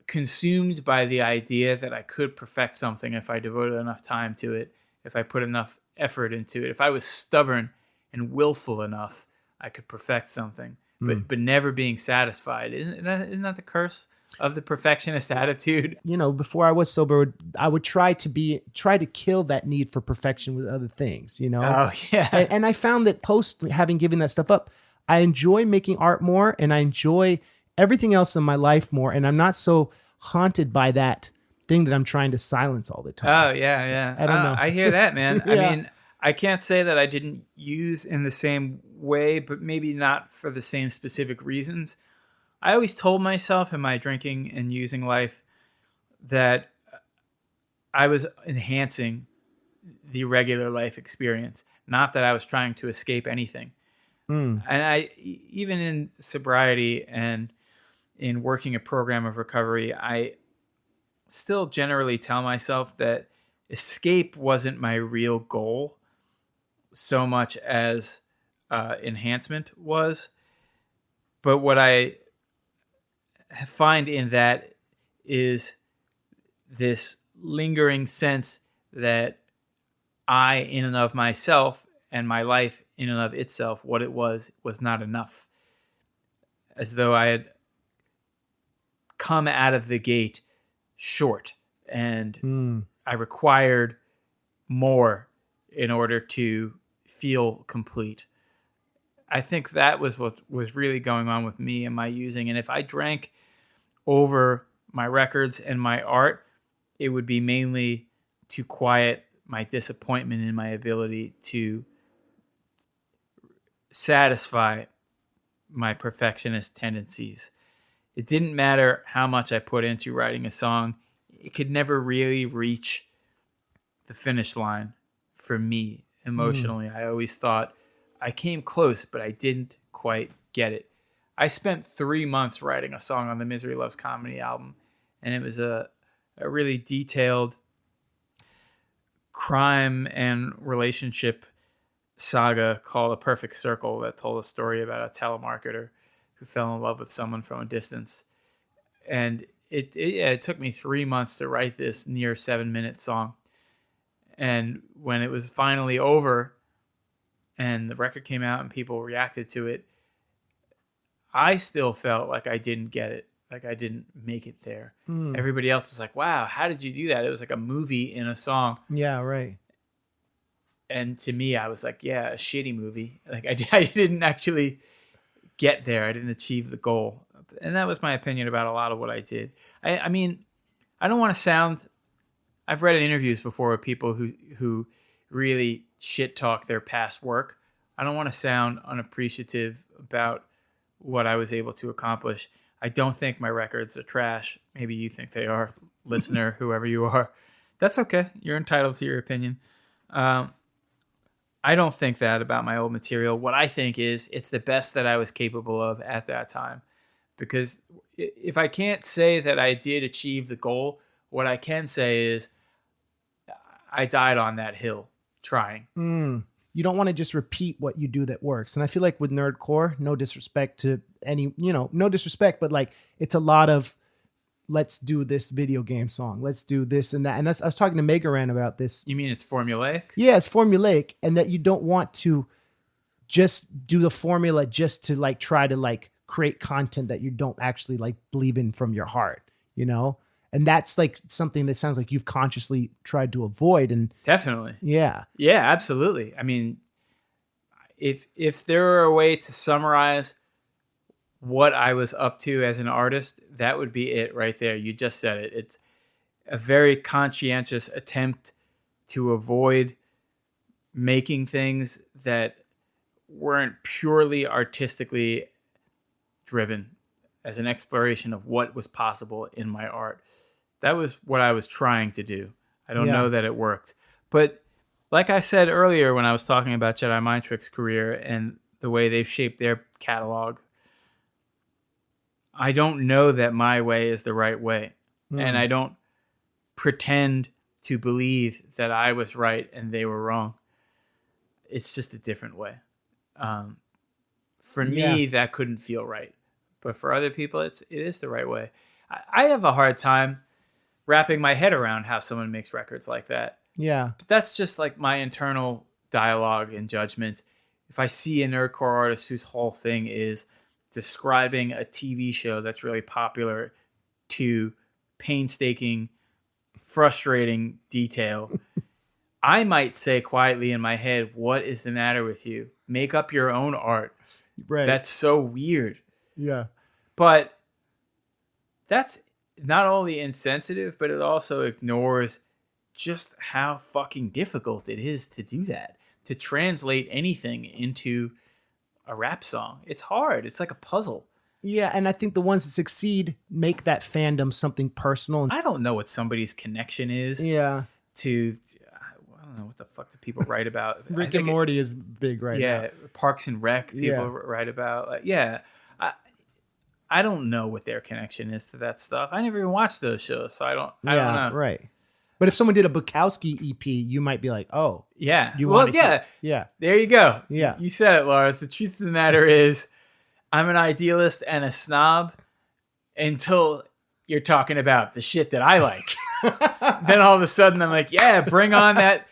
consumed by the idea that I could perfect something if I devoted enough time to it, if I put enough effort into it. If I was stubborn and willful enough, I could perfect something, but never being satisfied. Isn't that the curse of the perfectionist attitude? You know, before I was sober, I would try to kill that need for perfection with other things, you know? Oh, yeah. And I found that post having given that stuff up, I enjoy making art more and I enjoy everything else in my life more. And I'm not so haunted by that thing that I'm trying to silence all the time. Oh, yeah. I don't know. I hear that, man. Yeah. I mean, I can't say that I didn't use in the same way, but maybe not for the same specific reasons. I always told myself in my drinking and using life that I was enhancing the regular life experience, not that I was trying to escape anything. And even in sobriety and in working a program of recovery, I still generally tell myself that escape wasn't my real goal so much as enhancement was. But what I find in that is this lingering sense that I, in and of myself, and my life in and of itself, what it was not enough. As though I had come out of the gate short and I required more in order to feel complete. I think that was what was really going on with me and my using. And if I drank over my records and my art, it would be mainly to quiet my disappointment in my ability to satisfy my perfectionist tendencies. It didn't matter how much I put into writing a song. It could never really reach the finish line for me emotionally. I always thought I came close, but I didn't quite get it. I spent 3 months writing a song on the Misery Loves Comedy album, and it was a a really detailed crime and relationship saga called A Perfect Circle that told a story about a telemarketer who fell in love with someone from a distance. And it took me 3 months to write this near 7-minute song. And when it was finally over and the record came out and people reacted to it, I still felt like I didn't get it. Like I didn't make it there. Everybody else was like, wow, how did you do that? It was like a movie in a song. Yeah, right. And to me, I was like, yeah, a shitty movie. Like I didn't actually get there. I didn't achieve the goal. And that was my opinion about a lot of what I did. I mean, I don't want to sound, I've read interviews before with people who really shit talk their past work. I don't want to sound unappreciative about what I was able to accomplish. I don't think my records are trash. Maybe you think they are, listener, whoever you are. That's okay. You're entitled to your opinion. I don't think that about my old material. What I think is it's the best that I was capable of at that time. Because if I can't say that I did achieve the goal, what I can say is I died on that hill trying. You don't want to just repeat what you do that works. And I feel like with nerdcore, no disrespect to any, no disrespect, but like it's a lot of let's do this video game song. Let's do this and that. And I was talking to Megaran about this. You mean it's formulaic? Yeah, it's formulaic, and that you don't want to just do the formula just to like try to like create content that you don't actually like believe in from your heart, And that's like something that sounds like you've consciously tried to avoid. And definitely. Yeah, absolutely. I mean, if there were a way to summarize what I was up to as an artist, that would be it right there. You just said it. It's a very conscientious attempt to avoid making things that weren't purely artistically driven as an exploration of what was possible in my art. That was what I was trying to do. I don't know that it worked. But like I said earlier when I was talking about Jedi Mind Trick's career and the way they've shaped their catalog, I don't know that my way is the right way. And I don't pretend to believe that I was right and they were wrong. It's just a different way. For me, that couldn't feel right. But for other people, it is the right way. I have a hard time wrapping my head around how someone makes records like that. Yeah. But that's just like my internal dialogue and judgment. If I see a nerdcore artist whose whole thing is describing a TV show that's really popular to painstaking, frustrating detail, I might say quietly in my head, what is the matter with you? Make up your own art. Right. That's so weird. Yeah. But that's not only insensitive, but it also ignores just how fucking difficult it is to do that, to translate anything into a rap song. It's hard. It's like a puzzle. Yeah, and I think the ones that succeed make that fandom something personal. I don't know what somebody's connection is to, I don't know what the fuck do people write about. Rick and Morty is big right now. Yeah, Parks and Rec people write about. I don't know what their connection is to that stuff. I never even watched those shows, so I don't know. Right. But if someone did a Bukowski EP, you might be like, oh. Yeah. Yeah. There you go. Yeah. You said it, Lars. The truth of the matter is I'm an idealist and a snob until you're talking about the shit that I like. Then all of a sudden I'm like, yeah, bring on that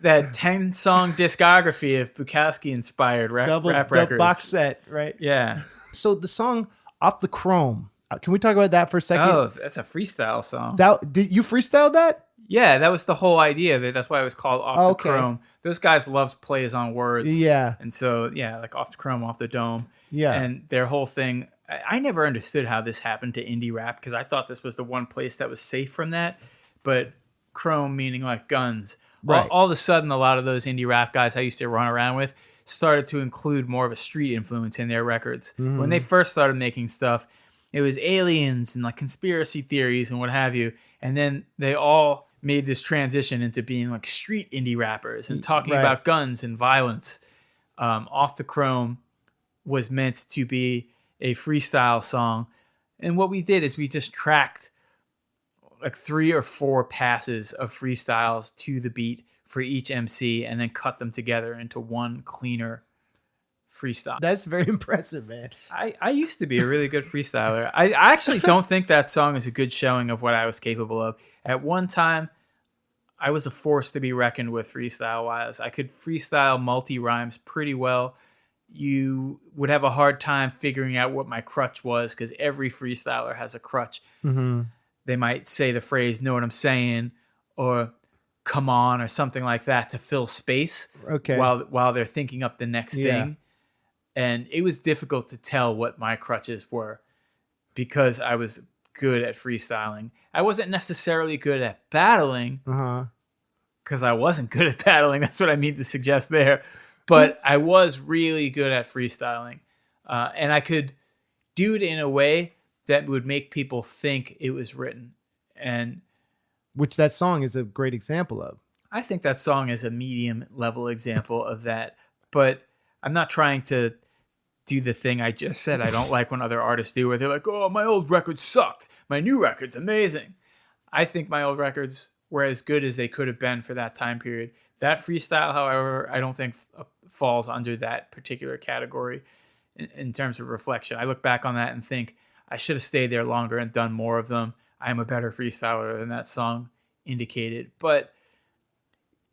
10-song discography of Bukowski-inspired rap records. Box set, right? Yeah. So the song Off the Chrome, can we talk about that for a second? Oh, that's a freestyle song. Did you freestyle that? Yeah, that was the whole idea of it. That's why it was called Off the Chrome. Those guys loved plays on words. Yeah. And so, like Off the Chrome, Off the Dome. Yeah. And their whole thing, I never understood how this happened to indie rap because I thought this was the one place that was safe from that. But chrome meaning like guns. Right. All of a sudden, a lot of those indie rap guys I used to run around with started to include more of a street influence in their records. Mm-hmm. When they first started making stuff, it was aliens and like conspiracy theories and what have you. And then they all made this transition into being like street indie rappers and talking about guns and violence. Off the Chrome was meant to be a freestyle song. And what we did is we just tracked like 3 or 4 passes of freestyles to the beat for each MC and then cut them together into one cleaner freestyle. That's very impressive, man. I used to be a really good freestyler. I actually don't think that song is a good showing of what I was capable of. At one time, I was a force to be reckoned with freestyle-wise. I could freestyle multi-rhymes pretty well. You would have a hard time figuring out what my crutch was because every freestyler has a crutch. Mm-hmm. They might say the phrase, know what I'm saying, or come on, or something like that to fill space while they're thinking up the next thing. And it was difficult to tell what my crutches were because I was good at freestyling. I wasn't necessarily good at battling because I wasn't good at battling. That's what I mean to suggest there. But I was really good at freestyling. And I could do it in a way that would make people think it was written. And which that song is a great example of. I think that song is a medium level example of that. But I'm not trying to do the thing I just said I don't like when other artists do, where they're like, oh, my old record sucked. My new record's amazing. I think my old records were as good as they could have been for that time period. That freestyle, however, I don't think falls under that particular category in terms of reflection. I look back on that and think I should have stayed there longer and done more of them. I am a better freestyler than that song indicated. But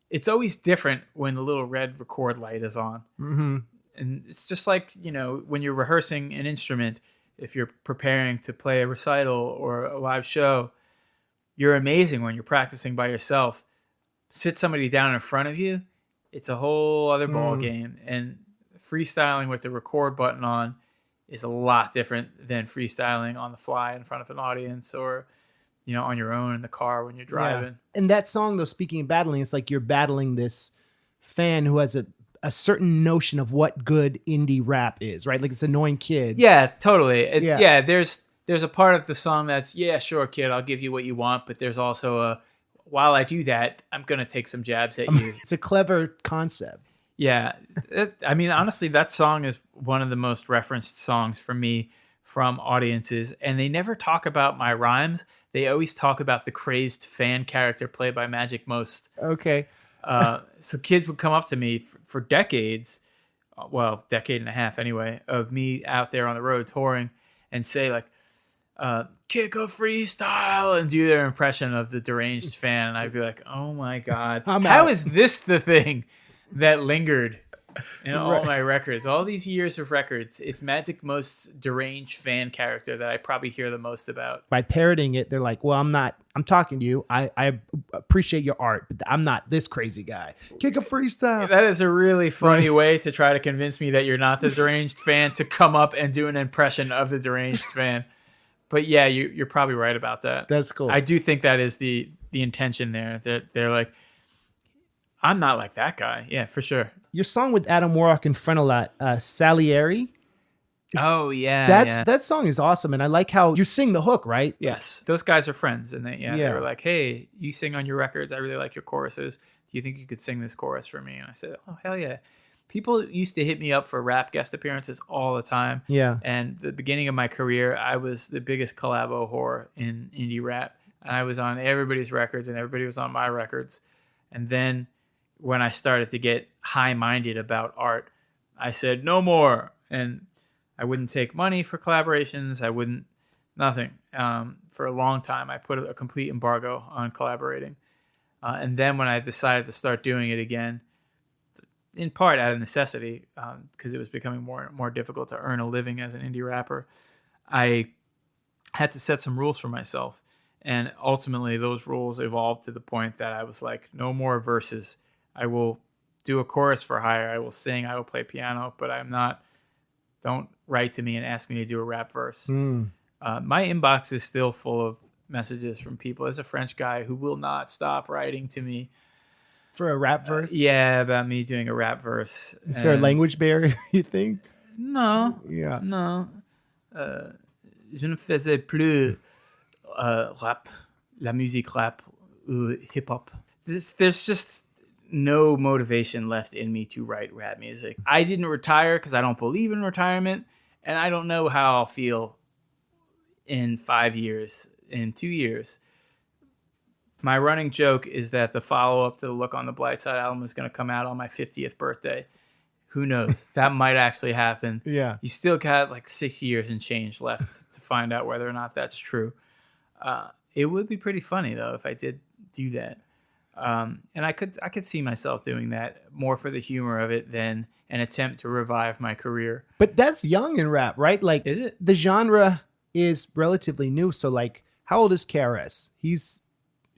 it's always different when the little red record light is on. Mm-hmm. And it's just like, when you're rehearsing an instrument, if you're preparing to play a recital or a live show, you're amazing when you're practicing by yourself. Sit somebody down in front of you, it's a whole other ball game. And freestyling with the record button on is a lot different than freestyling on the fly in front of an audience or, on your own in the car when you're driving. Yeah. And that song, though, speaking of battling, it's like you're battling this fan who has a certain notion of what good indie rap is, right? Like it's annoying kid. Yeah, totally. There's a part of the song that's, yeah, sure, kid, I'll give you what you want. But there's also while I do that, I'm going to take some jabs at you. It's a clever concept. Yeah. Honestly, that song is one of the most referenced songs for me from audiences. And they never talk about my rhymes. They always talk about the crazed fan character played by Magic Most. Okay. So kids would come up to me for decades, decade and a half anyway, of me out there on the road touring and say like, kick a freestyle and do their impression of the deranged fan. And I'd be like, oh my God, how is this the thing that lingered in all my records? All these years of records, it's Magic Most's deranged fan character that I probably hear the most about. By parroting it, they're like, well, I'm talking to you. I appreciate your art, but I'm not this crazy guy. Kick a freestyle. That is a really funny way to try to convince me that you're not the deranged fan to come up and do an impression of the deranged fan. But yeah, you're probably right about that. That's cool. I do think that is the intention there. They're like, I'm not like that guy. Yeah, for sure. Your song with Adam Warlock and Frenelot, Salieri. Oh yeah, that song is awesome, and I like how you sing the hook, right? Yes, those guys are friends, and they were like, "Hey, you sing on your records. I really like your choruses. Do you think you could sing this chorus for me?" And I said, "Oh hell yeah!" People used to hit me up for rap guest appearances all the time. Yeah. And the beginning of my career, I was the biggest collabo whore in indie rap. And I was on everybody's records, and everybody was on my records. And then when I started to get high-minded about art, I said, no more. And I wouldn't take money for collaborations. I wouldn't, nothing. For a long time, I put a complete embargo on collaborating. And then when I decided to start doing it again, in part out of necessity, because it was becoming more and more difficult to earn a living as an indie rapper, I had to set some rules for myself. And ultimately, those rules evolved to the point that I was like, no more verses. I will do a chorus for hire. I will sing. I will play piano, but don't write to me and ask me to do a rap verse. My inbox is still full of messages from people. As a French guy who will not stop writing to me for a rap verse. About me doing a rap verse. Is there a language barrier, you think? No. Yeah. No. Je ne faisais plus rap, la musique rap, ou hip hop. There's just no motivation left in me to write rap music. I didn't retire because I don't believe in retirement, and I don't know how I'll feel in 5 years, in 2 years. My running joke is that the follow-up to the Look on the Bright Side album is going to come out on my 50th birthday. Who knows? That might actually happen. Yeah. You still got like 6 years and change left to find out whether or not that's true. It would be pretty funny though if I did do that. And I could see myself doing that more for the humor of it than an attempt to revive my career. But that's young in rap, right? Like, Is it? The genre is relatively new. So, like, how old is KRS?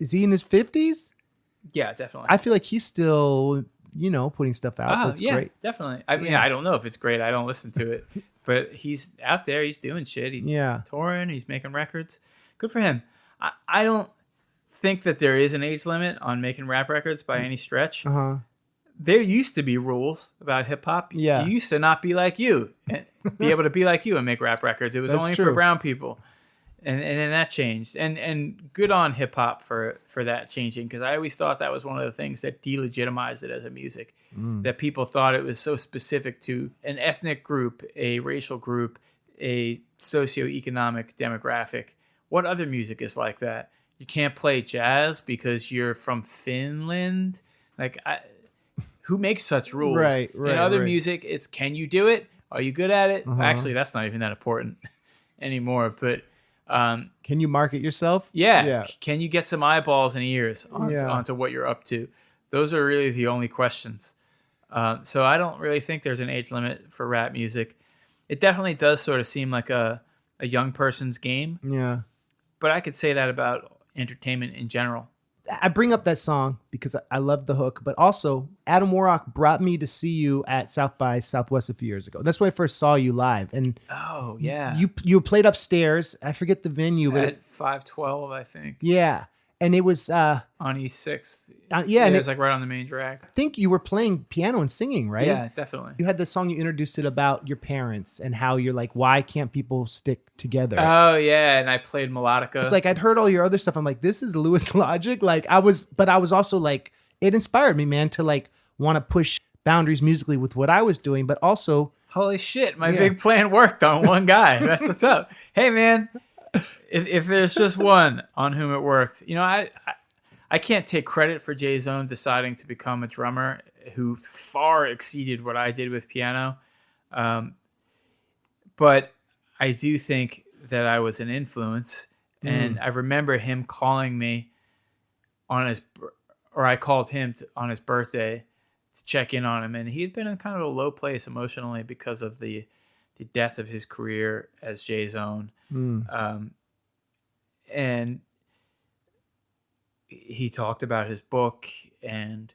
Is he in his 50s? Yeah, definitely. I feel like he's still, putting stuff out. That's yeah, great. definitely. I mean, I don't know if it's great. I don't listen to it, but he's out there. He's doing shit. He's touring. He's making records. Good for him. I don't think that there is an age limit on making rap records by any stretch. There used to be rules about hip hop. Yeah. You used to not be like you and be able to be like you and make rap records. It was That's only true. for brown people. And then that changed. And good on hip hop for that changing, because I always thought that was one of the things that delegitimized it as a music. That people thought it was so specific to an ethnic group, a racial group, a socioeconomic demographic. What other music is like that? You can't play jazz because you're from Finland. Like, who makes such rules? Right. In other music, it's can you do it? Are you good at it? Actually, that's not even that important anymore. But can you market yourself? Yeah. Can you get some eyeballs and ears onto what you're up to? Those are really the only questions. So I don't really think there's an age limit for rap music. It definitely does sort of seem like a young person's game. Yeah. But I could say that about entertainment in general. I bring up that song because I love the hook, but also Adam Warrock brought me to see you at South by Southwest a few years ago. That's when I first saw you live. And oh yeah, you played upstairs. I forget the venue, but at 512, I think. Yeah, and it was on East 6th. And it was like right on the main drag. I think you were playing piano and singing, right? Yeah, definitely. You had this song, you introduced it about your parents and how you're like, why can't people stick together? Oh yeah, and I played melodica. It's like I'd heard all your other stuff. I'm like, this is Louis Logic. Like I was also like, it inspired me, man, to like want to push boundaries musically with what I was doing, but also holy shit, my big plan worked on one guy. That's what's up. Hey man, if there's just one on whom it worked, I can't take credit for J-Zone deciding to become a drummer who far exceeded what I did with piano. But I do think that I was an influence. And I remember him calling me I called him on his birthday to check in on him. And he had been in kind of a low place emotionally because of the death of his career as J-Zone. And he talked about his book, and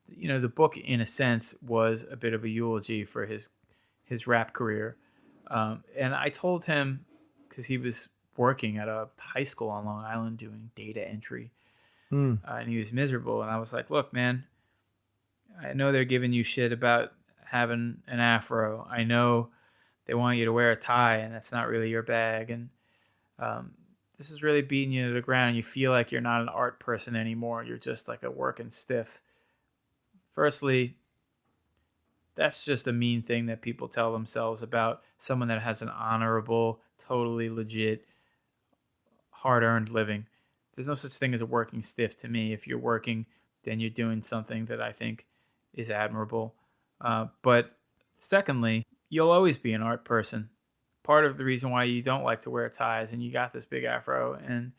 the book in a sense was a bit of a eulogy for his rap career. And I told him, because he was working at a high school on Long Island doing data entry, and he was miserable. And I was like, look, man, I know they're giving you shit about having an afro. I know they want you to wear a tie, and that's not really your bag. And this is really beating you to the ground. You feel like you're not an art person anymore. You're just like a working stiff. Firstly, that's just a mean thing that people tell themselves about someone that has an honorable, totally legit, hard-earned living. There's no such thing as a working stiff to me. If you're working, then you're doing something that I think is admirable. But secondly, you'll always be an art person. Part of the reason why you don't like to wear ties and you got this big afro and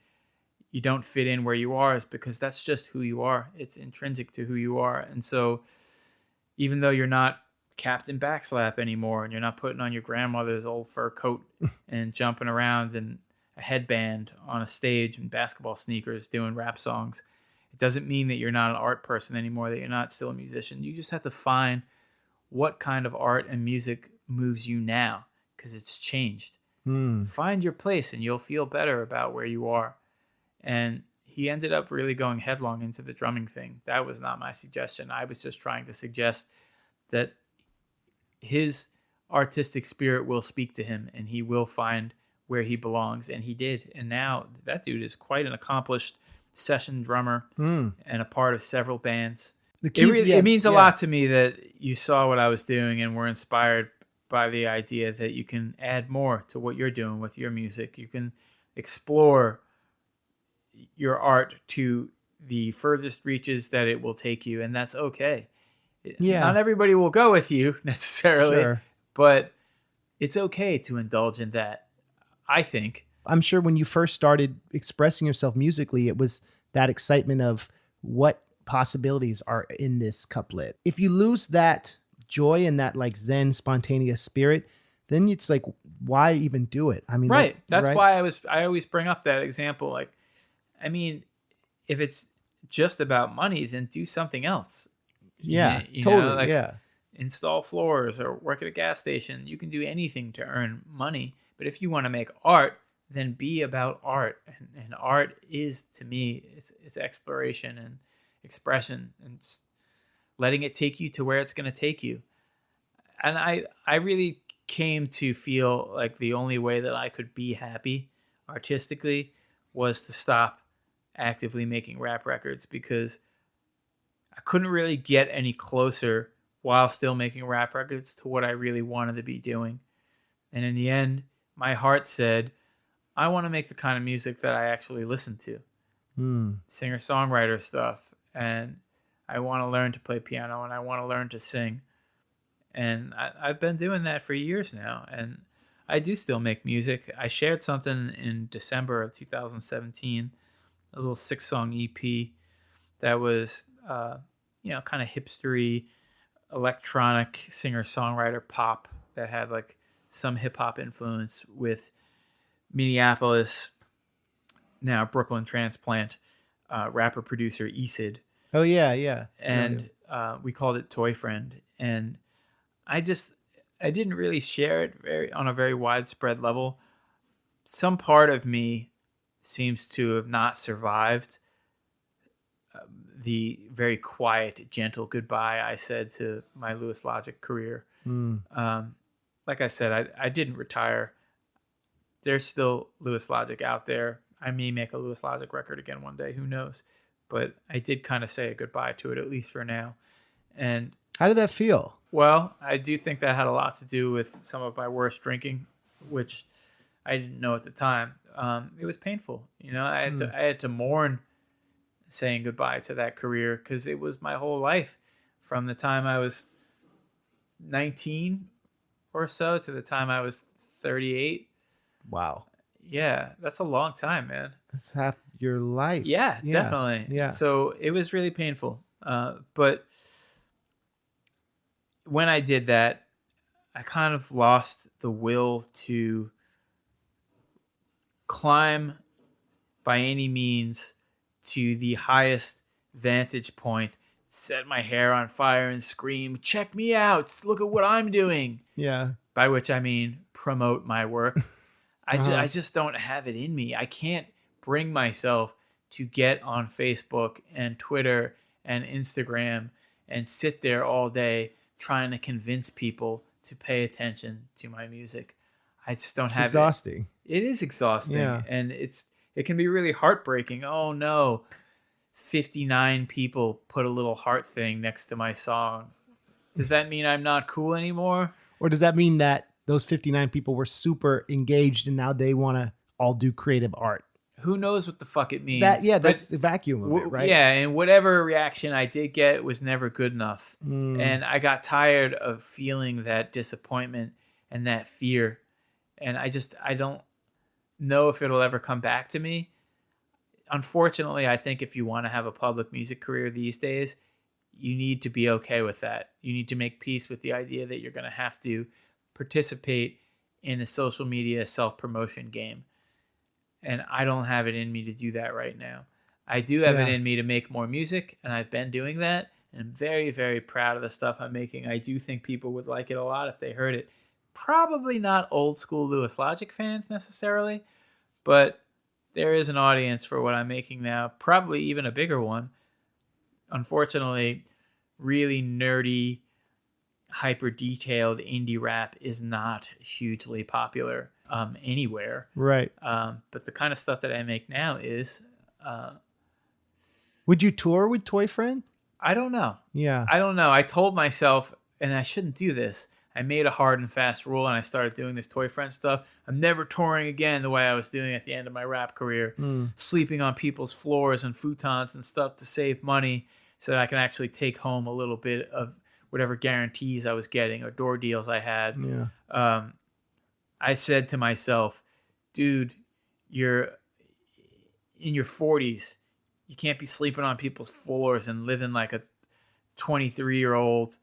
you don't fit in where you are is because that's just who you are. It's intrinsic to who you are. And so even though you're not Captain Backslap anymore and you're not putting on your grandmother's old fur coat and jumping around in a headband on a stage in basketball sneakers doing rap songs, it doesn't mean that you're not an art person anymore, that you're not still a musician. You just have to find what kind of art and music moves you now, because it's changed. Find your place and you'll feel better about where you are. And he ended up really going headlong into the drumming thing. That was not my suggestion. I was just trying to suggest that his artistic spirit will speak to him and he will find where he belongs. And he did. And now that dude is quite an accomplished session drummer and a part of several bands. It means a lot to me that you saw what I was doing and were inspired by the idea that you can add more to what you're doing with your music. You can explore your art to the furthest reaches that it will take you, and that's okay. Yeah. Not everybody will go with you necessarily, Sure. but it's okay to indulge in that, I think. I'm sure when you first started expressing yourself musically, it was that excitement of what possibilities are in this couplet. If you lose that joy and that like Zen spontaneous spirit, then it's like, why even do it? I mean, Right. That's right. why I always bring up that example. Like, I mean, if it's just about money, then do something else. Yeah, You know, totally. like Yeah. install floors or work at a gas station. You can do anything to earn money. But if you want to make art, then be about art. And art is, to me, it's exploration and expression and just letting it take you to where it's going to take you. And I really came to feel like the only way that I could be happy artistically was to stop actively making rap records, because I couldn't really get any closer while still making rap records to what I really wanted to be doing. And in the end, my heart said, I want to make the kind of music that I actually listen to, singer-songwriter stuff. And I want to learn to play piano, and I want to learn to sing. And I've been doing that for years now. And I do still make music. I shared something in December of 2017, a little 6-song EP that was, kind of hipstery, electronic singer-songwriter pop that had like some hip-hop influence with Minneapolis, now Brooklyn transplant, rapper-producer Esid. Oh yeah, yeah. And we called it Toy Friend. And I didn't really share it on a very widespread level. Some part of me seems to have not survived the very quiet, gentle goodbye I said to my Lewis Logic career. Like I said, I didn't retire. There's still Lewis Logic out there. I may make a Lewis Logic record again one day, who knows? But I did kind of say a goodbye to it, at least for now. And how did that feel? well, I do think that had a lot to do with some of my worst drinking, which I didn't know at the time. It was painful. I had to mourn saying goodbye to that career, because it was my whole life from the time I was 19 or so to the time I was 38. Wow. Yeah, that's a long time, man. That's half your life. Yeah, definitely. Yeah. So it was really painful. But when I did that, I kind of lost the will to climb by any means to the highest vantage point, set my hair on fire and scream, check me out, look at what I'm doing. Yeah. By which I mean promote my work. I just don't have it in me. I can't bring myself to get on Facebook and Twitter and Instagram and sit there all day trying to convince people to pay attention to my music. I just don't have exhausting. It is exhausting. Yeah. And it can be really heartbreaking. Oh no, 59 people put a little heart thing next to my song. Does that mean I'm not cool anymore? Or does that mean that those 59 people were super engaged and now they want to all do creative art? Who knows what the fuck it means? That's the vacuum of it, right? Yeah, and whatever reaction I did get was never good enough. And I got tired of feeling that disappointment and that fear. And I don't know if it'll ever come back to me. Unfortunately, I think if you want to have a public music career these days, you need to be okay with that. You need to make peace with the idea that you're going to have to participate in the social media self-promotion game. And I don't have it in me to do that right now. I do have it in me to make more music, and I've been doing that. And I'm very, very proud of the stuff I'm making. I do think people would like it a lot if they heard it. Probably not old school Lewis Logic fans necessarily, but there is an audience for what I'm making now, probably even a bigger one. Unfortunately, really nerdy, hyper detailed indie rap is not hugely popular anywhere. Right. But the kind of stuff that I make now is. Would you tour with Toy Friend? I don't know. Yeah. I don't know. I told myself, and I shouldn't do this, I made a hard and fast rule, and I started doing this toy friend stuff. I'm never touring again the way I was doing at the end of my rap career, sleeping on people's floors and futons and stuff to save money so that I can actually take home a little bit of whatever guarantees I was getting or door deals I had. Yeah. I said to myself, dude, you're in your 40s. You can't be sleeping on people's floors and living like a 23-year-old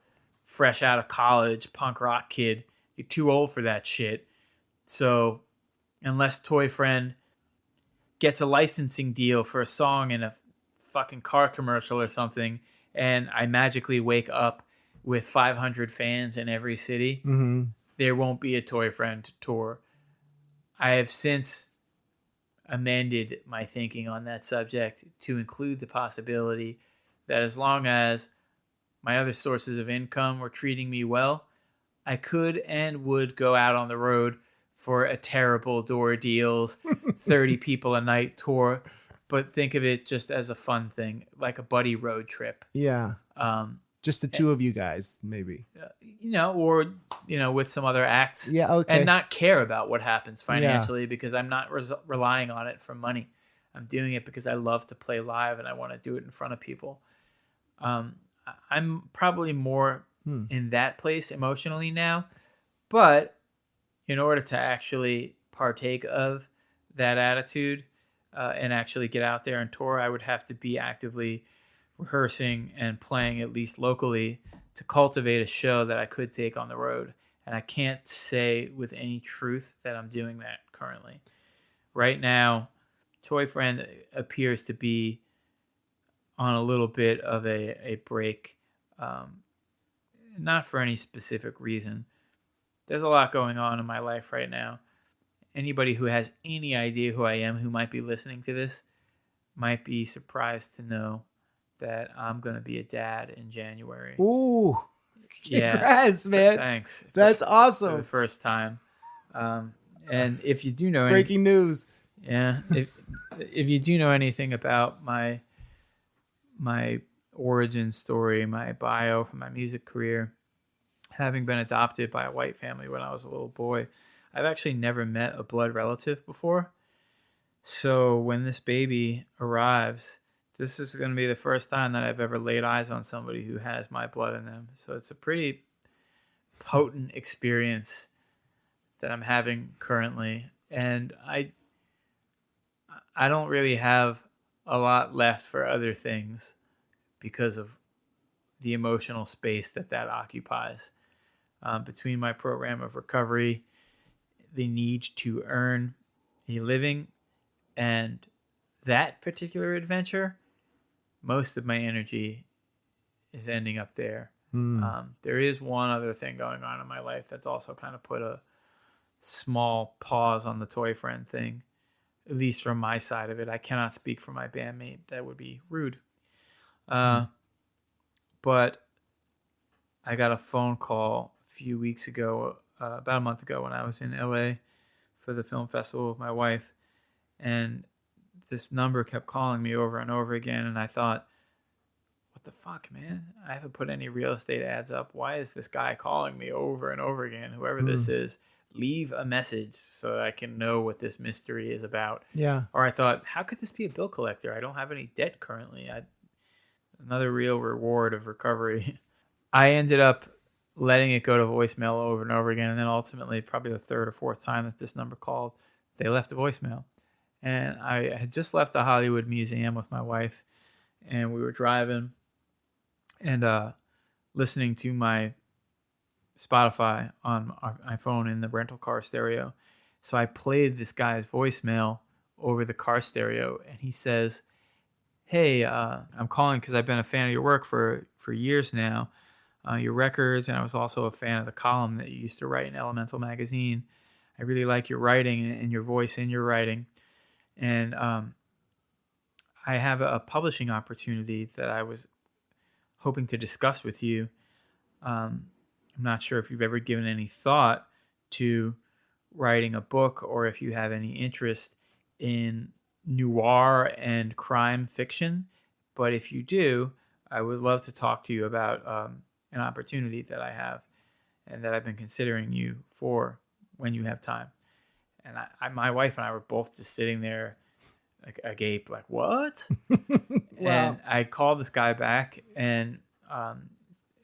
fresh out of college punk rock kid. You're too old for that shit. So unless Toy Friend gets a licensing deal for a song in a fucking car commercial or something, and I magically wake up with 500 fans in every city, there won't be a Toy Friend tour. I have since amended my thinking on that subject to include the possibility that as long as my other sources of income were treating me well, I could and would go out on the road for a terrible door deals, 30 people a night tour, but think of it just as a fun thing, like a buddy road trip. Yeah. Just the two of you guys, maybe. Or with some other acts. Yeah, okay. And not care about what happens financially because I'm not relying on it for money. I'm doing it because I love to play live and I want to do it in front of people. I'm probably more in that place emotionally now, but in order to actually partake of that attitude and actually get out there and tour, I would have to be actively rehearsing and playing at least locally to cultivate a show that I could take on the road. And I can't say with any truth that I'm doing that currently. Right now, Toy Friend appears to be on a little bit of a break, not for any specific reason. There's a lot going on in my life right now. Anybody who has any idea who I am, who might be listening to this, might be surprised to know that I'm going to be a dad in January. Ooh. Congrats, man. Thanks. That's awesome. For the first time. And if you do know breaking news. Yeah. If you do know anything about my origin story, my bio from my music career, having been adopted by a white family when I was a little boy, I've actually never met a blood relative before. So when this baby arrives, this is going to be the first time that I've ever laid eyes on somebody who has my blood in them. So it's a pretty potent experience that I'm having currently. And I don't really have a lot left for other things because of the emotional space that occupies. Between my program of recovery, the need to earn a living, and that particular adventure, most of my energy is ending up there. There is one other thing going on in my life that's also kind of put a small pause on the Toy Friend thing, at least from my side of it. I cannot speak for my bandmate. That would be rude. But I got a phone call a few weeks ago, about a month ago, when I was in LA for the film festival with my wife. And this number kept calling me over and over again. And I thought, what the fuck, man? I haven't put any real estate ads up. Why is this guy calling me over and over again? Whoever this is, leave a message so that I can know what this mystery is about. Yeah. Or I thought, how could this be a bill collector? I don't have any debt currently. Another real reward of recovery. I ended up letting it go to voicemail over and over again. And then ultimately, probably the third or fourth time that this number called, they left a voicemail. And I had just left the Hollywood Museum with my wife. And we were driving and listening to my Spotify on my phone in the rental car stereo. So I played this guy's voicemail over the car stereo. And he says, hey, I'm calling because I've been a fan of your work for years now, your records, and I was also a fan of the column that you used to write in Elemental Magazine. I really like your writing and your voice in your writing. And I have a publishing opportunity that I was hoping to discuss with you. I'm not sure if you've ever given any thought to writing a book or if you have any interest in noir and crime fiction, but if you do, I would love to talk to you about an opportunity that I have. and that I've been considering you for when you have time. And my wife and I were both just sitting there like agape, like, what? Wow. And I called this guy back, and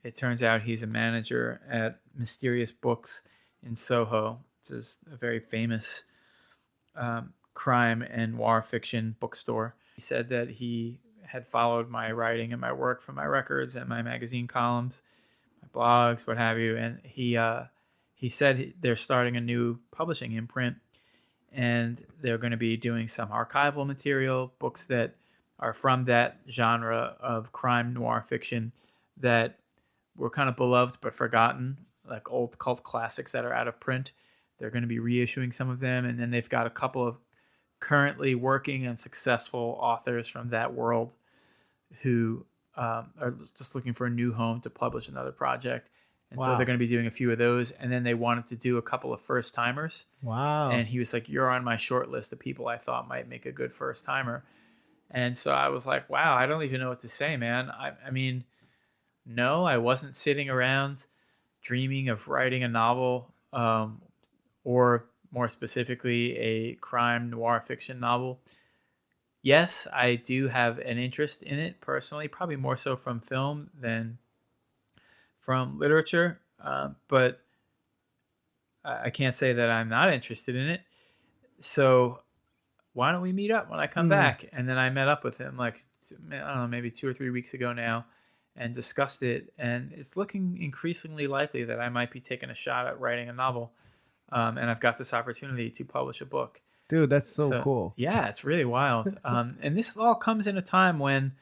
it turns out he's a manager at Mysterious Books in Soho, which is a very famous crime and noir fiction bookstore. He said that he had followed my writing and my work from my records and my magazine columns, my blogs, what have you, and he said they're starting a new publishing imprint, and they're going to be doing some archival material, books that are from that genre of crime noir fiction that were kind of beloved but forgotten, like old cult classics that are out of print. They're going to be reissuing some of them, and then they've got a couple of currently working and successful authors from that world who are just looking for a new home to publish another project. And so Wow. they're going to be doing a few of those. And then they wanted to do a couple of first timers. Wow. And he was like, you're on my short list of people I thought might make a good first timer. And so I was like, wow, I don't even know what to say, man. I mean, no, I wasn't sitting around dreaming of writing a novel, or more specifically, a crime noir fiction novel. Yes, I do have an interest in it personally, probably more so from film than from literature, but I can't say that I'm not interested in it. So why don't we meet up when I come back? And then I met up with him like, I don't know, maybe 2 or 3 weeks ago now, and discussed it. And it's looking increasingly likely that I might be taking a shot at writing a novel. And I've got this opportunity to publish a book. Dude, that's so cool. Yeah, it's really wild. And this all comes in a time when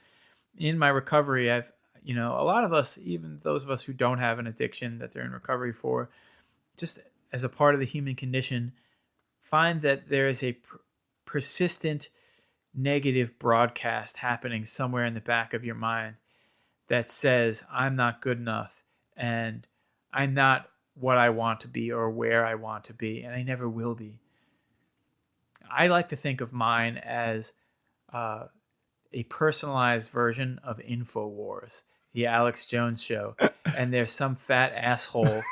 in my recovery, I've, a lot of us, even those of us who don't have an addiction that they're in recovery for, just as a part of the human condition, find that there is a persistent negative broadcast happening somewhere in the back of your mind that says, I'm not good enough, and I'm not what I want to be or where I want to be, and I never will be. I like to think of mine as a personalized version of InfoWars, the Alex Jones show. And there's some fat asshole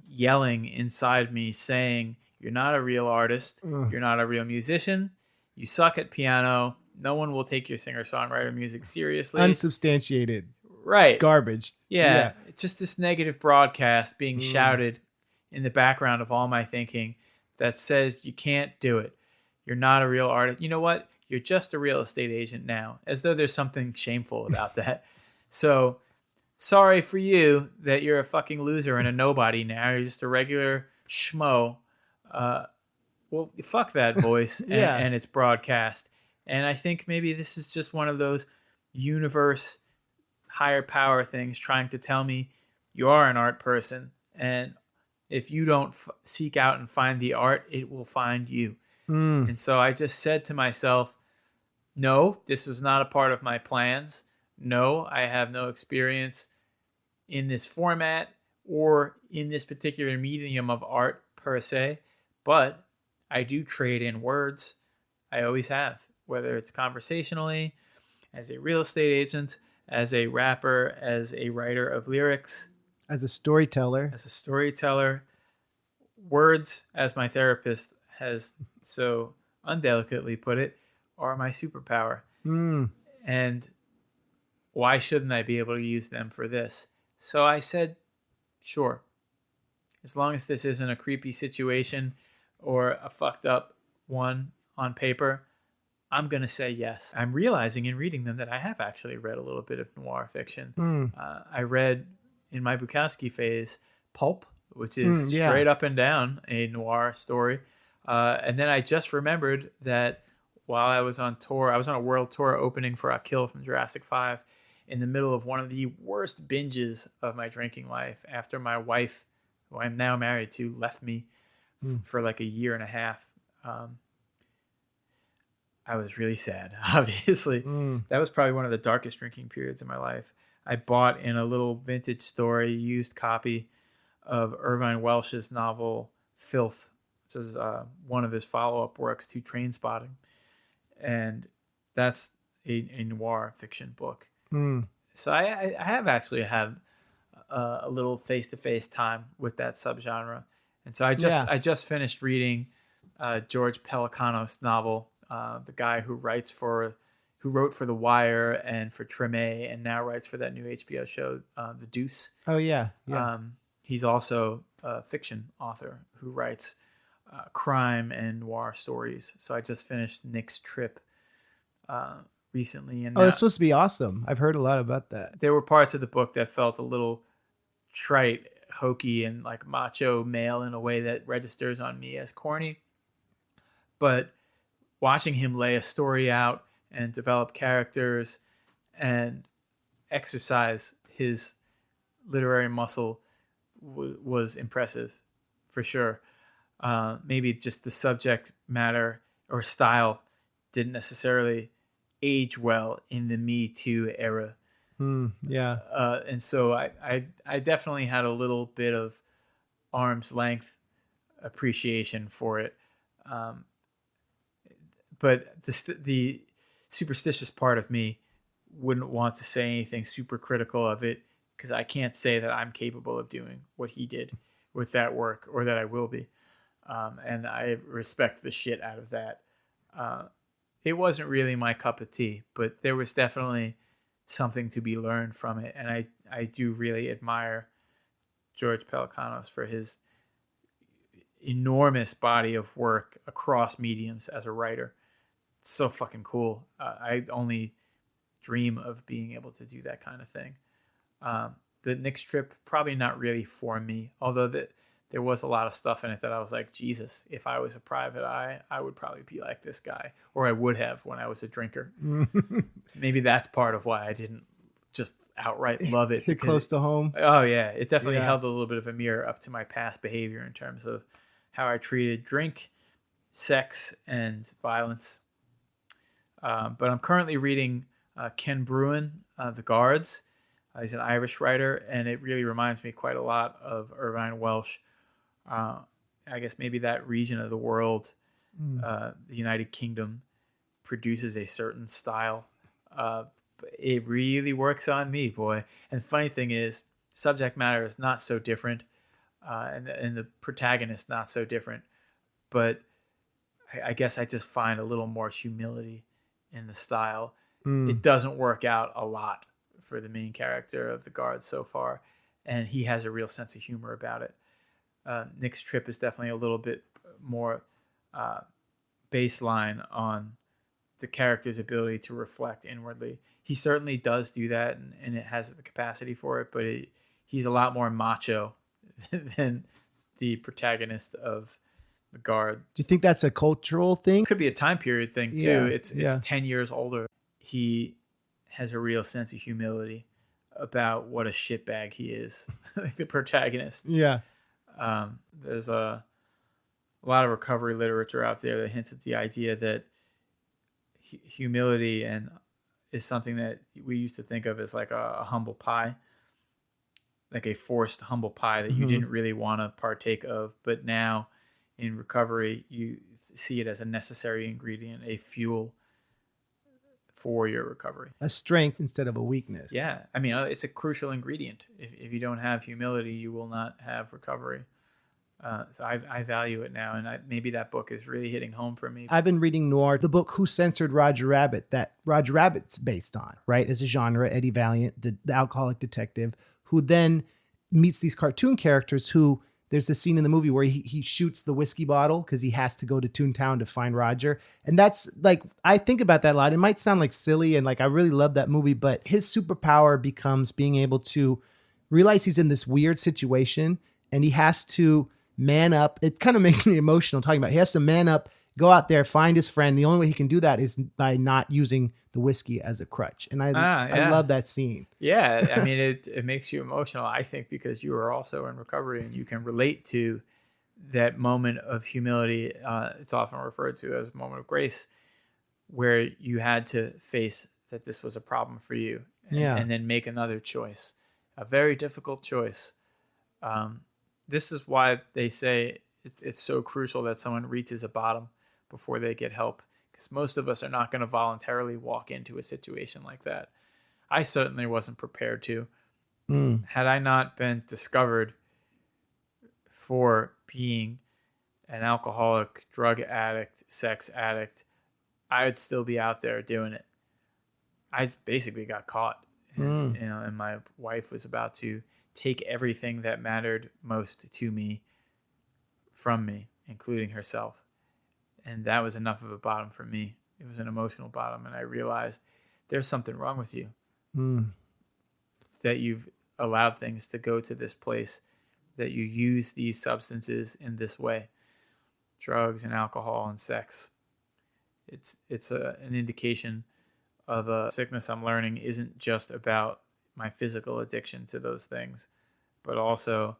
yelling inside me saying, you're not a real artist. You're not a real musician. You suck at piano. No one will take your singer-songwriter music seriously. Unsubstantiated. Right. Garbage. Yeah. It's just this negative broadcast being shouted in the background of all my thinking that says you can't do it. You're not a real artist. You know what? You're just a real estate agent now, as though there's something shameful about that. So sorry for you that you're a fucking loser and a nobody now. You're just a regular schmo. Well, fuck that voice and its broadcast. And I think maybe this is just one of those universe higher power things trying to tell me you are an art person. And if you don't seek out and find the art, it will find you. And so I just said to myself, no, this was not a part of my plans. No, I have no experience in this format or in this particular medium of art per se, but I do trade in words. I always have, whether it's conversationally, as a real estate agent, as a rapper, as a writer of lyrics, as a storyteller. Words, as my therapist has so undelicately put it, are my superpower. And why shouldn't I be able to use them for this? So I said, sure. As long as this isn't a creepy situation or a fucked up one on paper, I'm going to say yes. I'm realizing in reading them that I have actually read a little bit of noir fiction. I read, in my Bukowski phase, Pulp, which is straight up and down a noir story. And then I just remembered that while I was on tour, I was on a world tour opening for Akil from Jurassic 5 in the middle of one of the worst binges of my drinking life after my wife, who I'm now married to, left me for like a year and a half. I was really sad, obviously. That was probably one of the darkest drinking periods of my life. I bought in a little vintage store a used copy of Irvine Welsh's novel Filth, which is one of his follow-up works to Trainspotting. And that's a noir fiction book. So I have actually had a little face-to-face time with that subgenre. And so Yeah. I just finished reading George Pelecanos' novel, the guy who wrote for The Wire and for Treme, and now writes for that new HBO show, The Deuce. Oh yeah. Yeah. He's also a fiction author who writes crime and noir stories. So I just finished Nick's Trip recently, and Oh, it's supposed to be awesome. I've heard a lot about that. there were parts of the book that felt a little trite, hokey, and like macho male in a way that registers on me as corny. But watching him lay a story out and develop characters and exercise his literary muscle was impressive, for sure. Maybe just the subject matter or style didn't necessarily age well in the Me Too era. Yeah. And so I definitely had a little bit of arm's length appreciation for it. But the superstitious part of me wouldn't want to say anything super critical of it, because I can't say that I'm capable of doing what he did with that work, or that I will be. And I respect the shit out of that. It wasn't really my cup of tea, but there was definitely something to be learned from it. And I do really admire George Pelecanos for his enormous body of work across mediums as a writer. It's so fucking cool. I only dream of being able to do that kind of thing. The Nick's Trip, probably not really for me, although there was a lot of stuff in it that I was like, Jesus, if I was a private eye, I would probably be like this guy, or I would have when I was a drinker. Maybe that's part of why I didn't just outright love it. Hit close to home. Oh yeah, it definitely Yeah. held a little bit of a mirror up to my past behavior in terms of how I treated drink, sex, and violence. But I'm currently reading Ken Bruin, The Guards. He's an Irish writer, and it really reminds me quite a lot of Irvine Welsh. I guess maybe that region of the world, the United Kingdom, produces a certain style. It really works on me, boy. And the funny thing is, subject matter is not so different, and the protagonist not so different. But I guess I just find a little more humility in the style. It doesn't work out a lot for the main character of The Guard so far, and he has a real sense of humor about it. Nick's Trip is definitely a little bit more baseline on the character's ability to reflect inwardly. He certainly does do that, and it has the capacity for it, but he's a lot more macho than the protagonist of The Guard. Do you think that's a cultural thing? Could be a time period thing too. Yeah, It's 10 years older. He has a real sense of humility about what a shitbag he is, like the protagonist. Yeah. There's a lot of recovery literature out there that hints at the idea that humility is something that we used to think of as like a humble pie, like a forced humble pie that you didn't really want to partake of, but now in recovery you see it as a necessary ingredient, a fuel for your recovery, a strength instead of a weakness. Yeah, I mean, it's a crucial ingredient. If you don't have humility, you will not have recovery. So I value it now, and maybe that book is really hitting home for me. I've been reading noir, the book Who Censored Roger Rabbit, that Roger Rabbit's based on, right? As a genre, Eddie Valiant, the alcoholic detective, who then meets these cartoon characters who, there's a scene in the movie where he shoots the whiskey bottle because he has to go to Toontown to find Roger. And that's like, I think about that a lot. It might sound like silly, and like I really love that movie, but his superpower becomes being able to realize he's in this weird situation and he has to man up. It kind of makes me emotional talking about it. He has to man up, go out there, find his friend. The only way he can do that is by not using the whiskey as a crutch. And I love that scene. Yeah, I mean, it makes you emotional, I think, because you are also in recovery and you can relate to that moment of humility. It's often referred to as a moment of grace, where you had to face that this was a problem for you, and then make another choice, a very difficult choice. This is why they say it's so crucial that someone reaches a bottom before they get help, because most of us are not going to voluntarily walk into a situation like that. I certainly wasn't prepared to. Had I not been discovered for being an alcoholic, drug addict, sex addict, I'd still be out there doing it. I basically got caught, and my wife was about to take everything that mattered most to me from me, including herself. And that was enough of a bottom for me. It was an emotional bottom, and I realized there's something wrong with you. That you've allowed things to go to this place, that you use these substances in this way, drugs and alcohol and sex. It's an indication of a sickness I'm learning isn't just about my physical addiction to those things, but also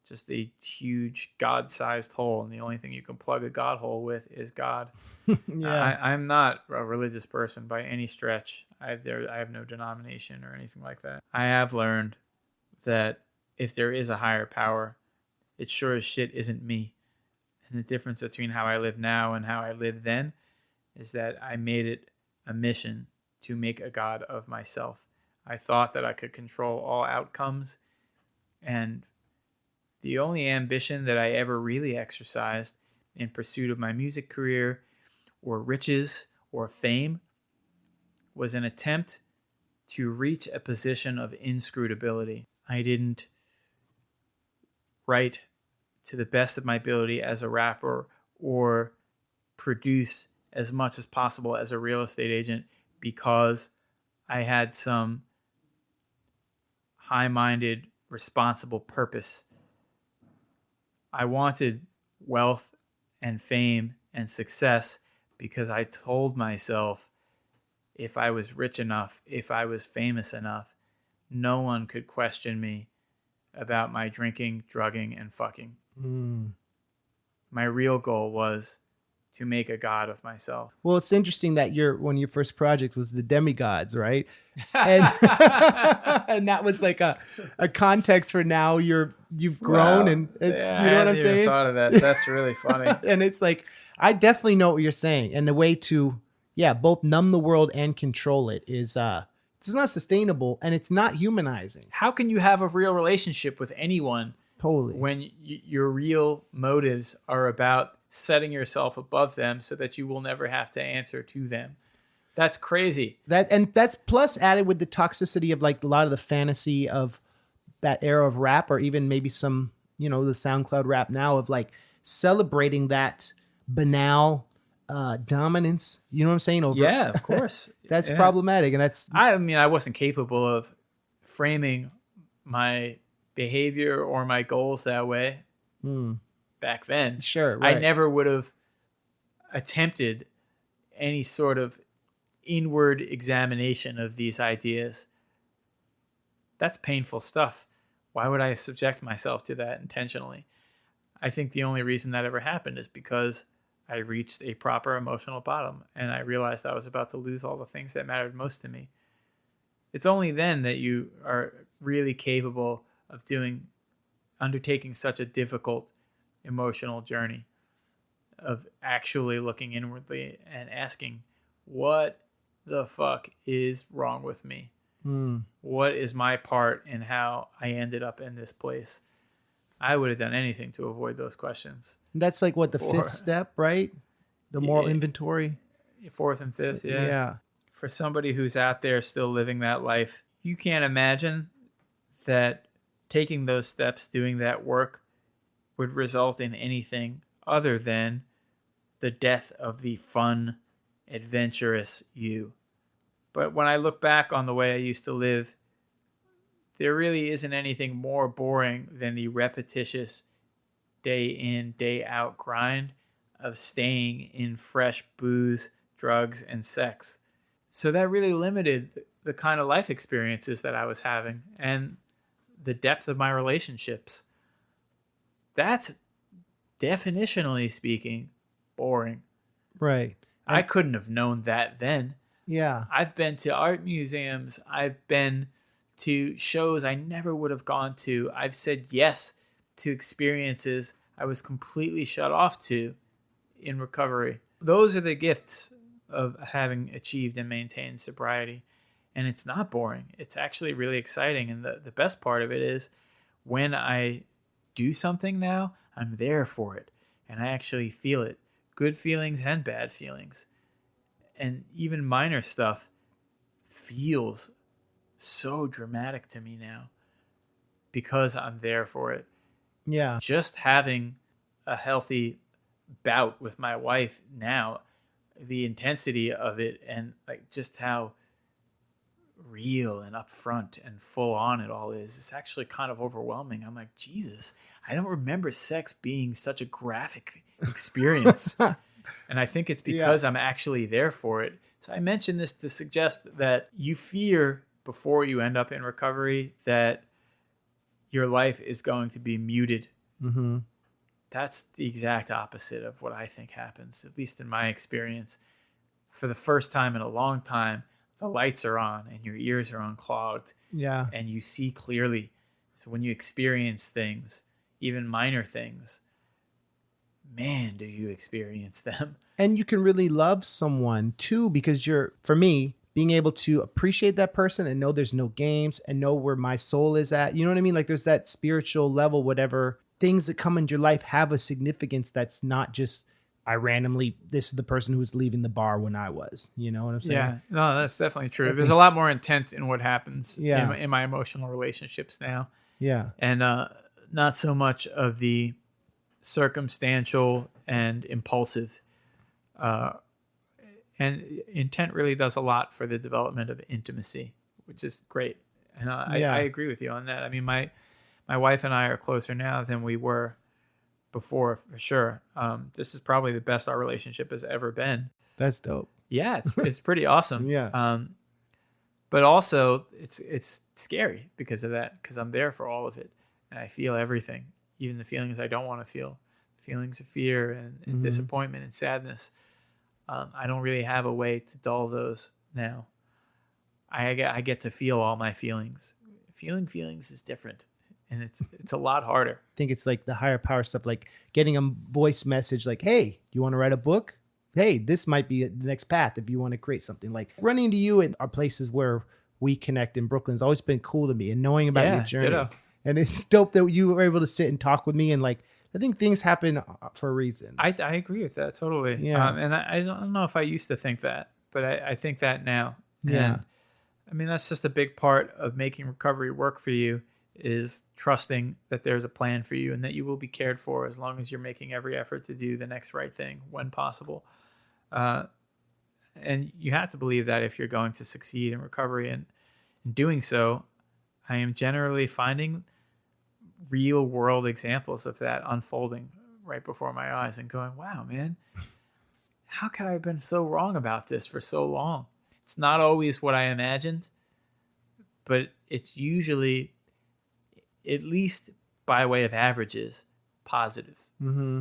just a huge God-sized hole, and the only thing you can plug a God hole with is God. I'm not a religious person by any stretch. I have no denomination or anything like that. I have learned that if there is a higher power, it sure as shit isn't me. And the difference between how I live now and how I lived then is that I made it a mission to make a god of myself. I thought that I could control all outcomes, and the only ambition that I ever really exercised in pursuit of my music career or riches or fame was an attempt to reach a position of inscrutability. I didn't write to the best of my ability as a rapper or produce as much as possible as a real estate agent because I had some high-minded, responsible purpose. I wanted wealth and fame and success because I told myself if I was rich enough, if I was famous enough, no one could question me about my drinking, drugging, and fucking. My real goal was to make a god of myself. Well, it's interesting that one of your first project was the Demigodz, right? And and that was like a context for now you've grown, and it's, yeah, you know what I'm I hadn't even saying? thought of that. That's really funny. And it's like, I definitely know what you're saying. And the way to, both numb the world and control it is, it's not sustainable and it's not humanizing. How can you have a real relationship with anyone Totally. when your real motives are about setting yourself above them so that you will never have to answer to them? That's crazy. That's plus added with the toxicity of like a lot of the fantasy of that era of rap, or even maybe some, the SoundCloud rap now, of like celebrating that banal dominance. You know what I'm saying? Over. Yeah, of course. That's problematic. And that's, I mean, I wasn't capable of framing my behavior or my goals that way back then. Sure. Right. I never would have attempted any sort of inward examination of these ideas. That's painful stuff. Why would I subject myself to that intentionally? I think the only reason that ever happened is because I reached a proper emotional bottom and I realized I was about to lose all the things that mattered most to me. It's only then that you are really capable of undertaking such a difficult emotional journey, of actually looking inwardly and asking, what the fuck is wrong with me? What is my part in how I ended up in this place? I would have done anything to avoid those questions. That's like what, the fifth step, right? The moral inventory. Fourth and fifth, yeah. Yeah. For somebody who's out there still living that life, you can't imagine that taking those steps, doing that work, would result in anything other than the death of the fun, adventurous you. But when I look back on the way I used to live, there really isn't anything more boring than the repetitious day in, day out grind of staying in fresh booze, drugs, and sex. So that really limited the kind of life experiences that I was having and the depth of my relationships. That's, definitionally speaking, boring. Right. I couldn't have known that then. Yeah. I've been to art museums. I've been to shows I never would have gone to. I've said yes to experiences I was completely shut off to in recovery. Those are the gifts of having achieved and maintained sobriety. And it's not boring. It's actually really exciting. And the best part of it is when I do something now, I'm there for it. And I actually feel it. Good feelings and bad feelings. And even minor stuff feels so dramatic to me now because I'm there for it. Yeah. Just having a healthy bout with my wife now, the intensity of it and like just how real and upfront and full on it all is, it's actually kind of overwhelming. I'm like, Jesus, I don't remember sex being such a graphic experience. And I think it's because I'm actually there for it. So I mentioned this to suggest that you fear before you end up in recovery that your life is going to be muted. Mm-hmm. That's the exact opposite of what I think happens, at least in my experience. For the first time in a long time, the lights are on and your ears are unclogged. Yeah. And you see clearly. So when you experience things, even minor things, man, do you experience them. And you can really love someone too, because for me, being able to appreciate that person and know there's no games and know where my soul is at. You know what I mean? Like there's that spiritual level, whatever things that come into your life have a significance that's not just this is the person who was leaving the bar when I was. You know what I'm saying? Yeah, no, that's definitely true. There's a lot more intent in what happens in my emotional relationships now. Yeah. And not so much of the circumstantial and impulsive. And intent really does a lot for the development of intimacy, which is great. And I agree with you on that. I mean, my wife and I are closer now than we were before, for sure. This is probably the best our relationship has ever been. That's dope. Yeah, it's pretty awesome. Yeah. But also it's scary because of that, because I'm there for all of it. And I feel everything, even the feelings I don't want to feel, feelings of fear and disappointment and sadness. I don't really have a way to dull those now. I get to feel all my feelings. Feeling feelings is different, and it's a lot harder. I think it's like the higher power stuff, like getting a voice message like, hey, you want to write a book? Hey, this might be the next path if you want to create something. Like running into you in our places where we connect in Brooklyn has always been cool to me, and knowing about your journey. Ditto. And it's dope that you were able to sit and talk with me, and like I think things happen for a reason. I agree with that totally. Yeah. And I don't know if I used to think that, but I think that now. Yeah. And I mean, that's just a big part of making recovery work for you, is trusting that there's a plan for you and that you will be cared for as long as you're making every effort to do the next right thing when possible. And you have to believe that if you're going to succeed in recovery. And in doing so, I am generally finding real world examples of that unfolding right before my eyes and going, wow, man, how could I have been so wrong about this for so long? It's not always what I imagined, but it's usually, at least by way of averages, positive. Mm-hmm.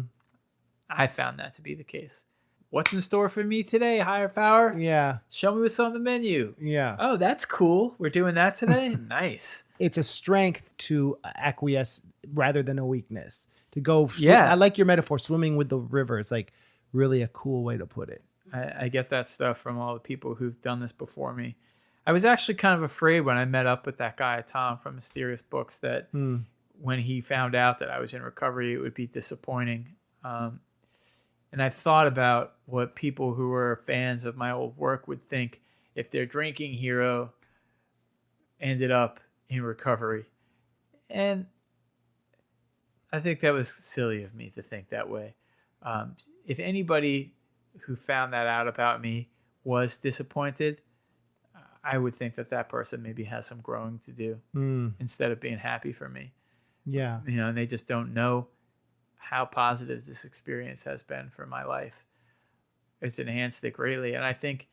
I found that to be the case. What's in store for me today, higher power? Yeah. Show me what's on the menu. Yeah. Oh, that's cool. We're doing that today? Nice. It's a strength to acquiesce rather than a weakness. To go, yeah. I like your metaphor, swimming with the river. It's like really a cool way to put it. I get that stuff from all the people who've done this before me. I was actually kind of afraid when I met up with that guy, Tom, from Mysterious Books, that when he found out that I was in recovery, it would be disappointing. And I've thought about what people who were fans of my old work would think if their drinking hero ended up in recovery. And I think that was silly of me to think that way. If anybody who found that out about me was disappointed, I would think that person maybe has some growing to do instead of being happy for me. Yeah. You know, and they just don't know how positive this experience has been for my life. It's enhanced it greatly. And I think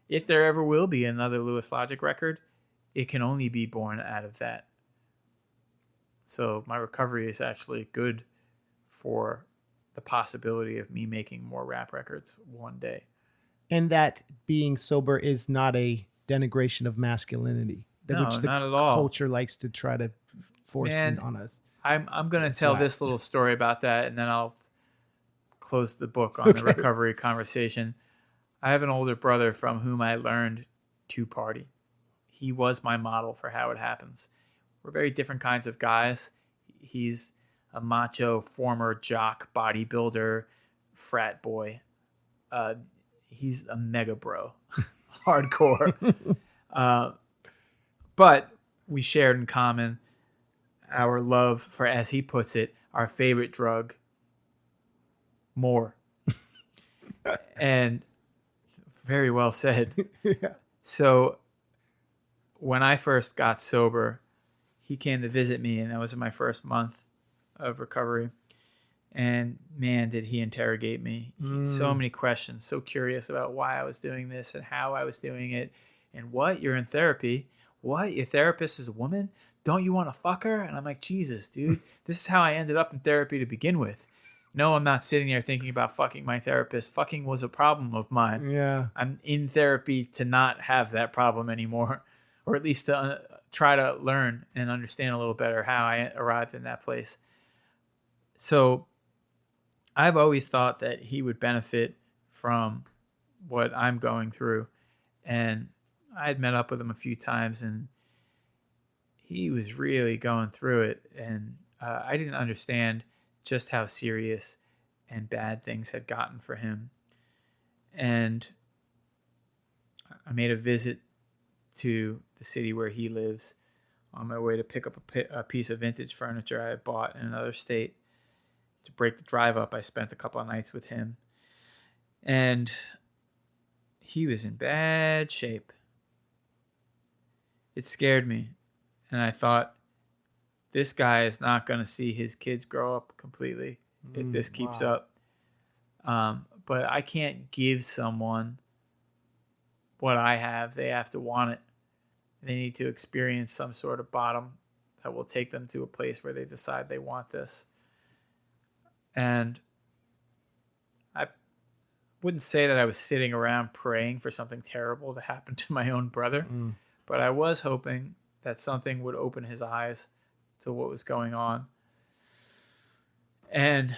if there ever will be another Lewis Logic record, it can only be born out of that. So my recovery is actually good for the possibility of me making more rap records one day. And that being sober is not a denigration of masculinity, which the not at all. Culture likes to try to force on us. I'm going to tell this little story about that, and then I'll close the book on the recovery conversation. I have an older brother from whom I learned to party. he was my model for how it happens. We're very different kinds of guys. He's a macho former jock bodybuilder frat boy. He's a mega bro, hardcore. But we shared in common our love for, as he puts it, our favorite drug, more. And very well said. Yeah. So when I first got sober, he came to visit me, and that was in my first month of recovery. And man, did he interrogate me. So many questions, so curious about why I was doing this and how I was doing it. And what? You're in therapy? What? Your therapist is a woman? Don't you want to fuck her? And I'm like, Jesus, dude, this is how I ended up in therapy to begin with. No, I'm not sitting there thinking about fucking my therapist. Fucking was a problem of mine. Yeah. I'm in therapy to not have that problem anymore, or at least to try to learn and understand a little better how I arrived in that place. So I've always thought that he would benefit from what I'm going through. And I had met up with him a few times, and he was really going through it. And I didn't understand just how serious and bad things had gotten for him. And I made a visit to the city where he lives on my way to pick up a piece of vintage furniture I had bought in another state. To break the drive up, I spent a couple of nights with him. And he was in bad shape. It scared me. And I thought, this guy is not going to see his kids grow up completely if this keeps up. But I can't give someone what I have. They have to want it. They need to experience some sort of bottom that will take them to a place where they decide they want this. And I wouldn't say that I was sitting around praying for something terrible to happen to my own brother, but I was hoping that something would open his eyes to what was going on. And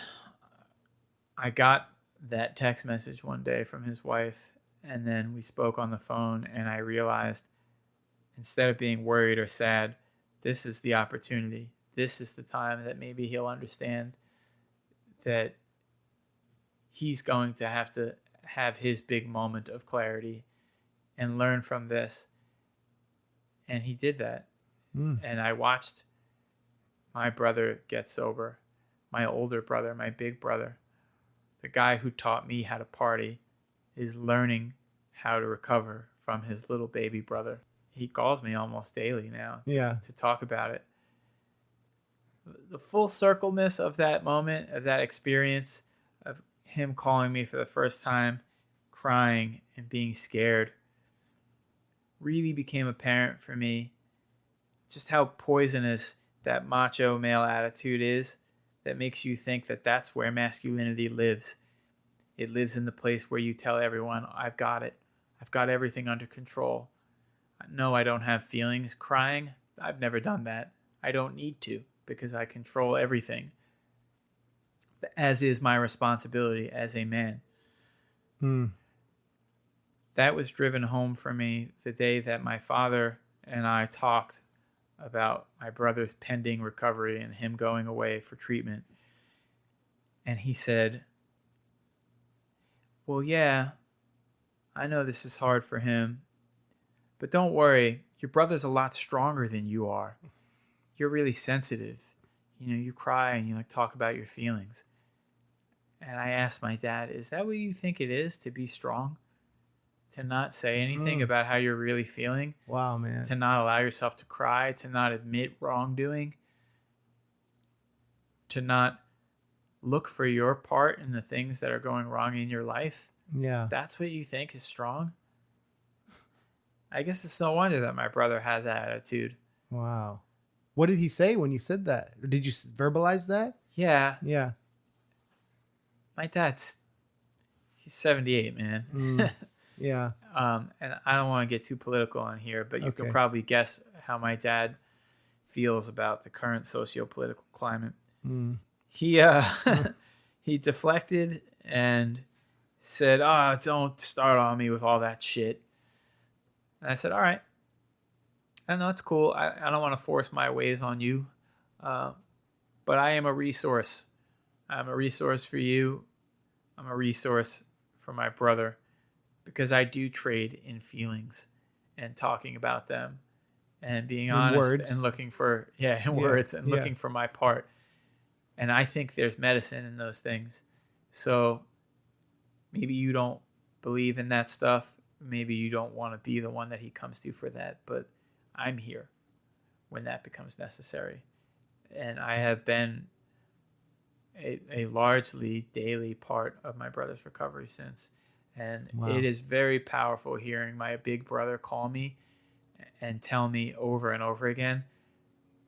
I got that text message one day from his wife, and then we spoke on the phone, and I realized instead of being worried or sad, this is the opportunity. This is the time that maybe he'll understand that he's going to have his big moment of clarity and learn from this. And he did that. And I watched my brother get sober, my older brother, my big brother. The guy who taught me how to party is learning how to recover from his little baby brother. He calls me almost daily now to talk about it. The full circleness of that moment, of that experience, of him calling me for the first time, crying and being scared, really became apparent for me just how poisonous that macho male attitude is that makes you think that that's where masculinity lives. It lives in the place where you tell everyone, I've got it. I've got everything under control. No, I don't have feelings. Crying, I've never done that. I don't need to because I control everything, as is my responsibility as a man. That was driven home for me the day that my father and I talked about my brother's pending recovery and him going away for treatment. And he said, well, yeah, I know this is hard for him, but don't worry, your brother's a lot stronger than you are. You're really sensitive. You know, you cry and you like talk about your feelings. And I asked my dad, is that what you think it is to be strong? To not say anything about how you're really feeling? Wow, man. To not allow yourself to cry, to not admit wrongdoing, to not look for your part in the things that are going wrong in your life? Yeah. That's what you think is strong? I guess it's no wonder that my brother had that attitude. Wow. What did he say when you said that? Or did you verbalize that? Yeah. Yeah. My dad's, he's 78, man. Yeah. And I don't want to get too political on here, but you could probably guess how my dad feels about the current socio-political climate. He he deflected and said, "Oh, don't start on me with all that shit." And I said, "All right, I know it's cool. I don't want to force my ways on you, but I am a resource. I'm a resource for you. I'm a resource for my brother, because I do trade in feelings and talking about them and being In honest words. and looking for words and looking for my part. And I think there's medicine in those things. So maybe you don't believe in that stuff. Maybe you don't want to be the one that he comes to for that, but I'm here when that becomes necessary. And I have been a largely daily part of my brother's recovery since. And it is very powerful hearing my big brother call me and tell me over and over again,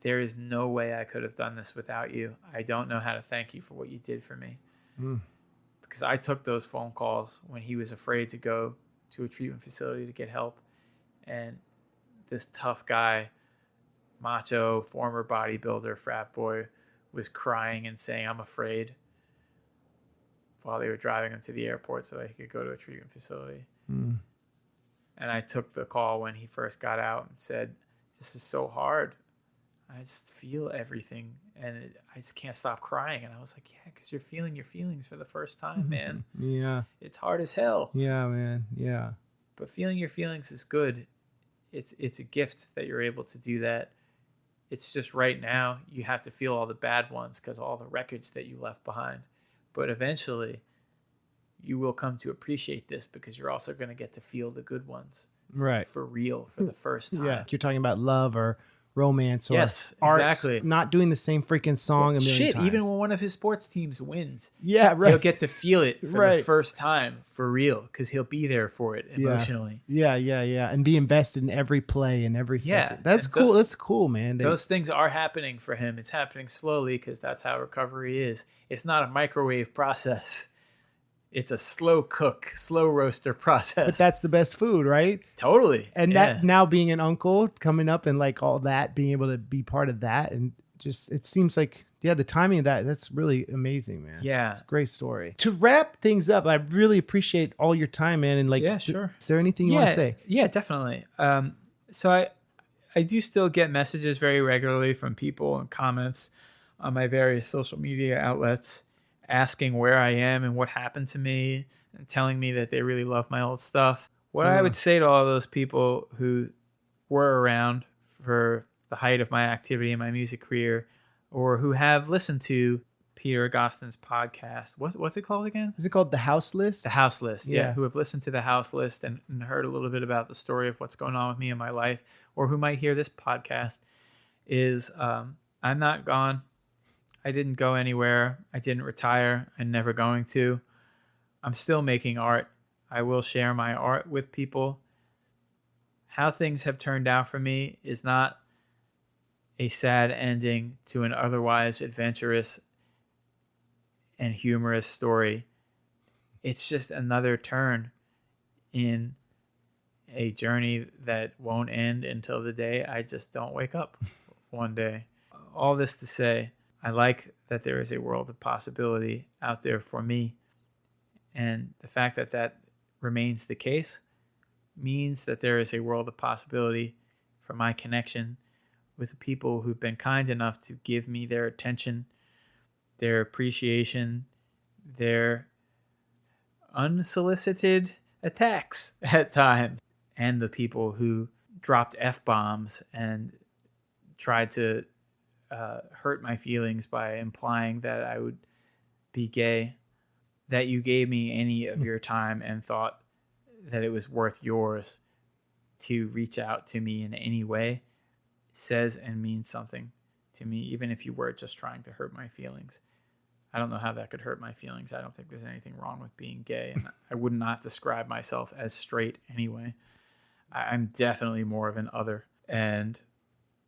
there is no way I could have done this without you. I don't know how to thank you for what you did for me. Because I took those phone calls when he was afraid to go to a treatment facility to get help. And this tough guy, macho, former bodybuilder, frat boy, was crying and saying, I'm afraid, while they were driving him to the airport so that he could go to a treatment facility. And I took the call when he first got out and said, this is so hard. I just feel everything and I just can't stop crying. And I was like, yeah, because you're feeling your feelings for the first time, man. Yeah. It's hard as hell. Yeah, man. Yeah. But feeling your feelings is good. It's a gift that you're able to do that. It's just right now you have to feel all the bad ones because of all the wreckage that you left behind. But eventually you will come to appreciate this because you're also going to get to feel the good ones. Right. For real, for the first time. Yeah. You're talking about love or romance or art, exactly. Not doing the same freaking song a million times. Even when one of his sports teams wins, yeah, right, he'll get to feel it for the first time for real because he'll be there for it emotionally. Yeah, and be invested in every play and every second. That's cool. That's cool, man. Those things are happening for him. It's happening slowly because that's how recovery is. It's not a microwave process. It's a slow cook, slow roaster process. But that's the best food, right? Totally. And that now being an uncle coming up and like all that, being able to be part of that. And just, it seems like, the timing of that's really amazing, man. Yeah. It's a great story. To wrap things up, I really appreciate all your time, man. And like, sure. Is there anything you want to say? Yeah, definitely. So I do still get messages very regularly from people and comments on my various social media outlets, asking where I am and what happened to me and telling me that they really love my old stuff. What I would say to all those people who were around for the height of my activity in my music career or who have listened to Peter Agostin's podcast, what's it called again? Is it called The House List? The House List, yeah. Who have listened to The House List and heard a little bit about the story of what's going on with me in my life, or who might hear this podcast, is I'm not gone. I didn't go anywhere. I didn't retire. I'm never going to. I'm still making art. I will share my art with people. How things have turned out for me is not a sad ending to an otherwise adventurous and humorous story. It's just another turn in a journey that won't end until the day I just don't wake up one day. All this to say, I like that there is a world of possibility out there for me. And the fact that that remains the case means that there is a world of possibility for my connection with the people who've been kind enough to give me their attention, their appreciation, their unsolicited attacks at times, and the people who dropped F-bombs and tried to hurt my feelings by implying that I would be gay, that you gave me any of your time and thought that it was worth yours to reach out to me in any way says and means something to me, even if you were just trying to hurt my feelings. I don't know how that could hurt my feelings. I don't think there's anything wrong with being gay, and I would not describe myself as straight anyway. I'm definitely more of an other. And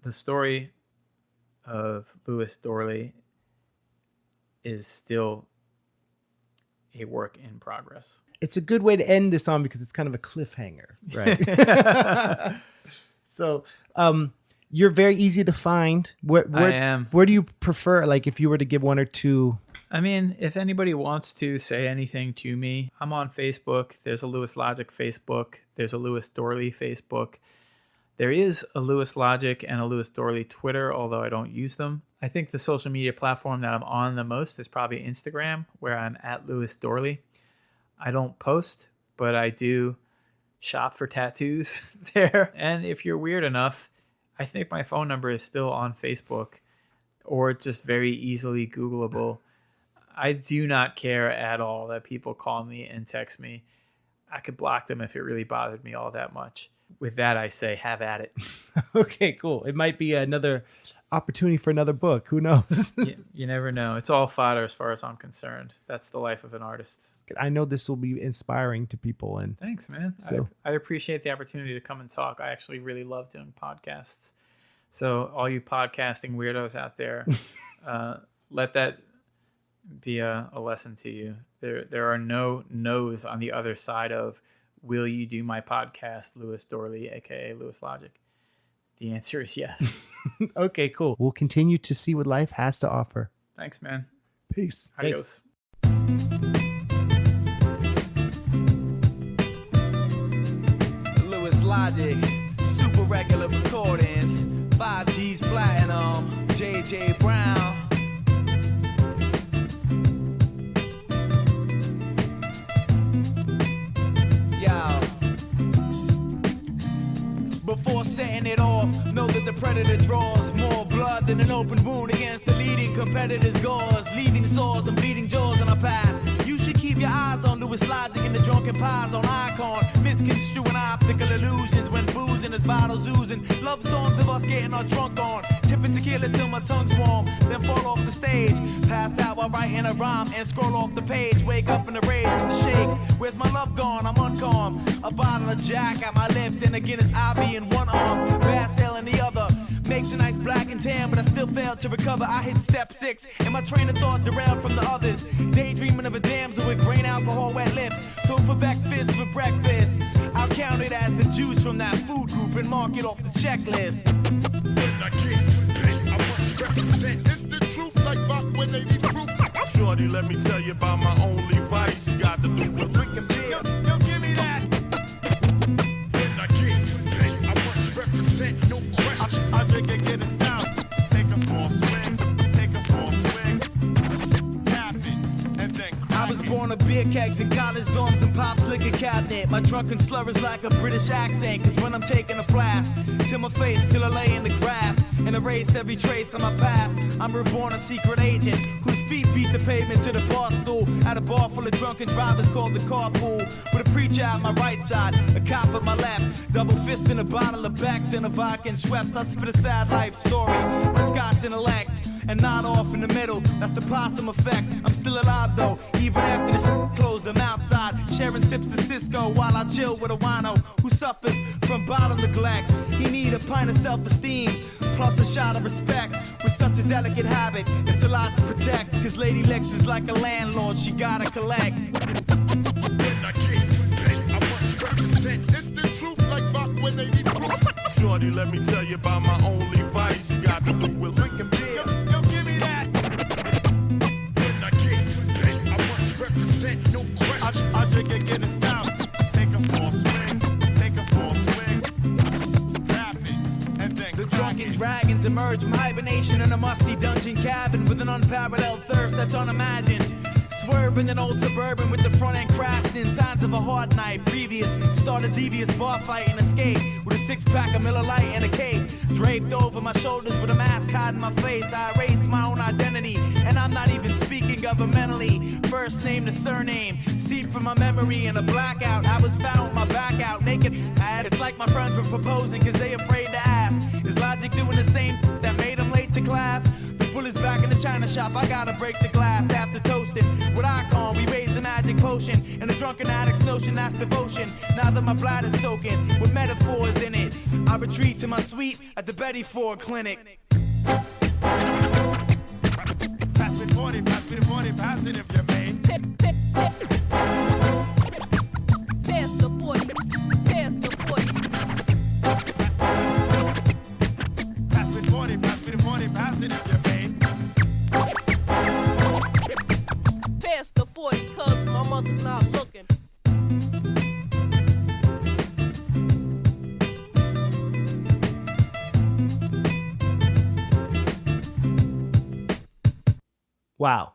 the story of Louis Dorley is still a work in progress. It's a good way to end this on because it's kind of a cliffhanger, right? So, you're very easy to find. I am. Where do you prefer? Like, if you were to give one or two. I mean, if anybody wants to say anything to me, I'm on Facebook. There's a Louis Logic Facebook. There's a Louis Dorley Facebook. There is a Lewis Logic and a Lewis Dorley Twitter, although I don't use them. I think the social media platform that I'm on the most is probably Instagram, where I'm at Lewis Dorley. I don't post, but I do shop for tattoos there. And if you're weird enough, I think my phone number is still on Facebook or just very easily Googleable. I do not care at all that people call me and text me. I could block them if it really bothered me all that much. With that, I say, have at it. Okay, cool. It might be another opportunity for another book. Who knows? You never know. It's all fodder as far as I'm concerned. That's the life of an artist. I know this will be inspiring to people. And thanks, man. So I appreciate the opportunity to come and talk. I actually really love doing podcasts. So all you podcasting weirdos out there, let that be a lesson to you. There are no no's on the other side of, will you do my podcast, Lewis Dorley, aka Lewis Logic? The answer is yes. Okay, cool. We'll continue to see what life has to offer. Thanks, man. Peace. Adios. Lewis Logic, super regular recordings, 5G's platinum, JJ Brown. Before setting it off, know that the predator draws more blood than an open wound against the leading competitor's gauze, leaving sores and bleeding jaws on our path. You should keep your eyes on Lewis Logic and the drunken pies on Icon, misconstruing optical illusions when boozing as bottles oozing. Love songs of us getting our drunk on, tipping tequila till my tongue's warm, then fall off the stage. Pass out while writing a rhyme and scroll off the page. Wake up in the rage from the shakes. Where's my love gone? I'm uncalm. A bottle of Jack at my lips and a Guinness Ivy in one arm, Bass Ale in the other. Makes a nice black and tan, but I still failed to recover. I hit step 6, and my train of thought derailed from the others. Daydreaming of a damsel with grain alcohol wet lips. So for Beck's Fizz for breakfast, I'll count it as the juice from that food group and mark it off the checklist. When I get paid, I must represent. It's the truth, like back when they be proof. Shorty, let me tell you about my only vice. You got to do with drinking beer. Yo, give me that. When I get paid, I must represent. No question. I think I get it down. Take a small swing. Take a small swing. Tap it, and then I was born of beer kegs in college dorms and Pop's liquor cabinet. My drunken slur is like a British accent, cause when I'm taking a flask to my face till I lay in the grass and erase every trace of my past, I'm reborn a secret agent whose feet beat the pavement to the bar stool at a bar full of drunken drivers called the carpool, with a preacher at my right side, a cop at my left, double fist in a bottle of Beck's and a vodka and Schweppes. I spit a sad life story with Scotch intellect and nod off in the middle. That's the possum effect. I'm still alive though, even after the shit closed. I'm outside, sharing sips of Cisco while I chill with a wino who suffers from bottle neglect. He need a pint of self-esteem, plus a shot of respect. With such a delicate habit, it's a lot to protect. Cause Lady Lex is like a landlord, she gotta collect. when I get paid, I must represent. It's the truth, like back when they be proof. Shorty, let me tell you about my only vice. You got to do with drinking beer. Yo, give me that. When I get paid, I must represent. No question. I think I get it down. Take a small swing. Take a small swing. Tap it, and then The drunken dragons emerge from hibernation in a musty dungeon cabin with an unparalleled thirst that's unimagined. Swerving an old Suburban with the front end crashed in, signs of a hard night previous. Start a devious bar fight and escape with a 6-pack of Miller Lite and a cape draped over my shoulders with a mask hiding my face. I erase my own identity, and I'm not even speaking governmentally. First name to surname, see from my memory in a blackout. I was found with my back out, naked. It's like my friends were proposing cause they afraid to ask. Is Logic doing the same that made him late to class? The bullet's back in the china shop, I gotta break the glass after toasting. With Icon, we raised the magic potion, and the drunken addict's notion, that's devotion. Now that my bladder's soaking with metaphors in it, I retreat to my suite at the Betty Ford Clinic. pass me 40, pass me the 40, pass it if you may. Pass the 40. Pass the 40. Pass me 40, pass me the 40, pass it if you may. Pass the 40, cause my mother's not looking. Wow.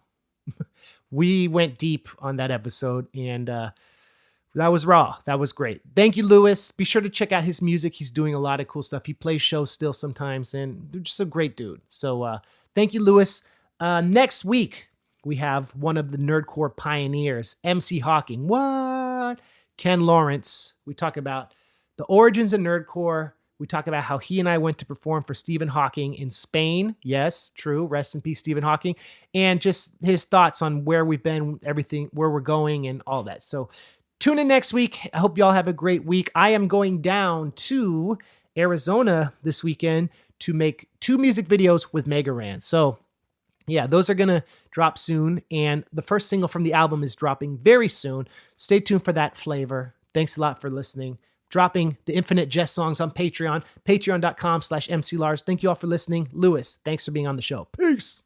We went deep on that episode, and that was raw. That was great. Thank you, Lewis. Be sure to check out his music. He's doing a lot of cool stuff. He plays shows still sometimes, and just a great dude. So thank you, Lewis. Next week, we have one of the nerdcore pioneers, MC Hawking. What? Ken Lawrence. We talk about the origins of nerdcore. We talk about how he and I went to perform for Stephen Hawking in Spain. Yes, true. Rest in peace, Stephen Hawking. And just his thoughts on where we've been, everything, where we're going, and all that. So tune in next week. I hope y'all have a great week. I am going down to Arizona this weekend to make 2 music videos with Mega Ran. So yeah, those are going to drop soon. And the first single from the album is dropping very soon. Stay tuned for that flavor. Thanks a lot for listening. Dropping the Infinite Jest songs on Patreon, patreon.com/MCLars. Thank you all for listening. Lewis, thanks for being on the show. Peace.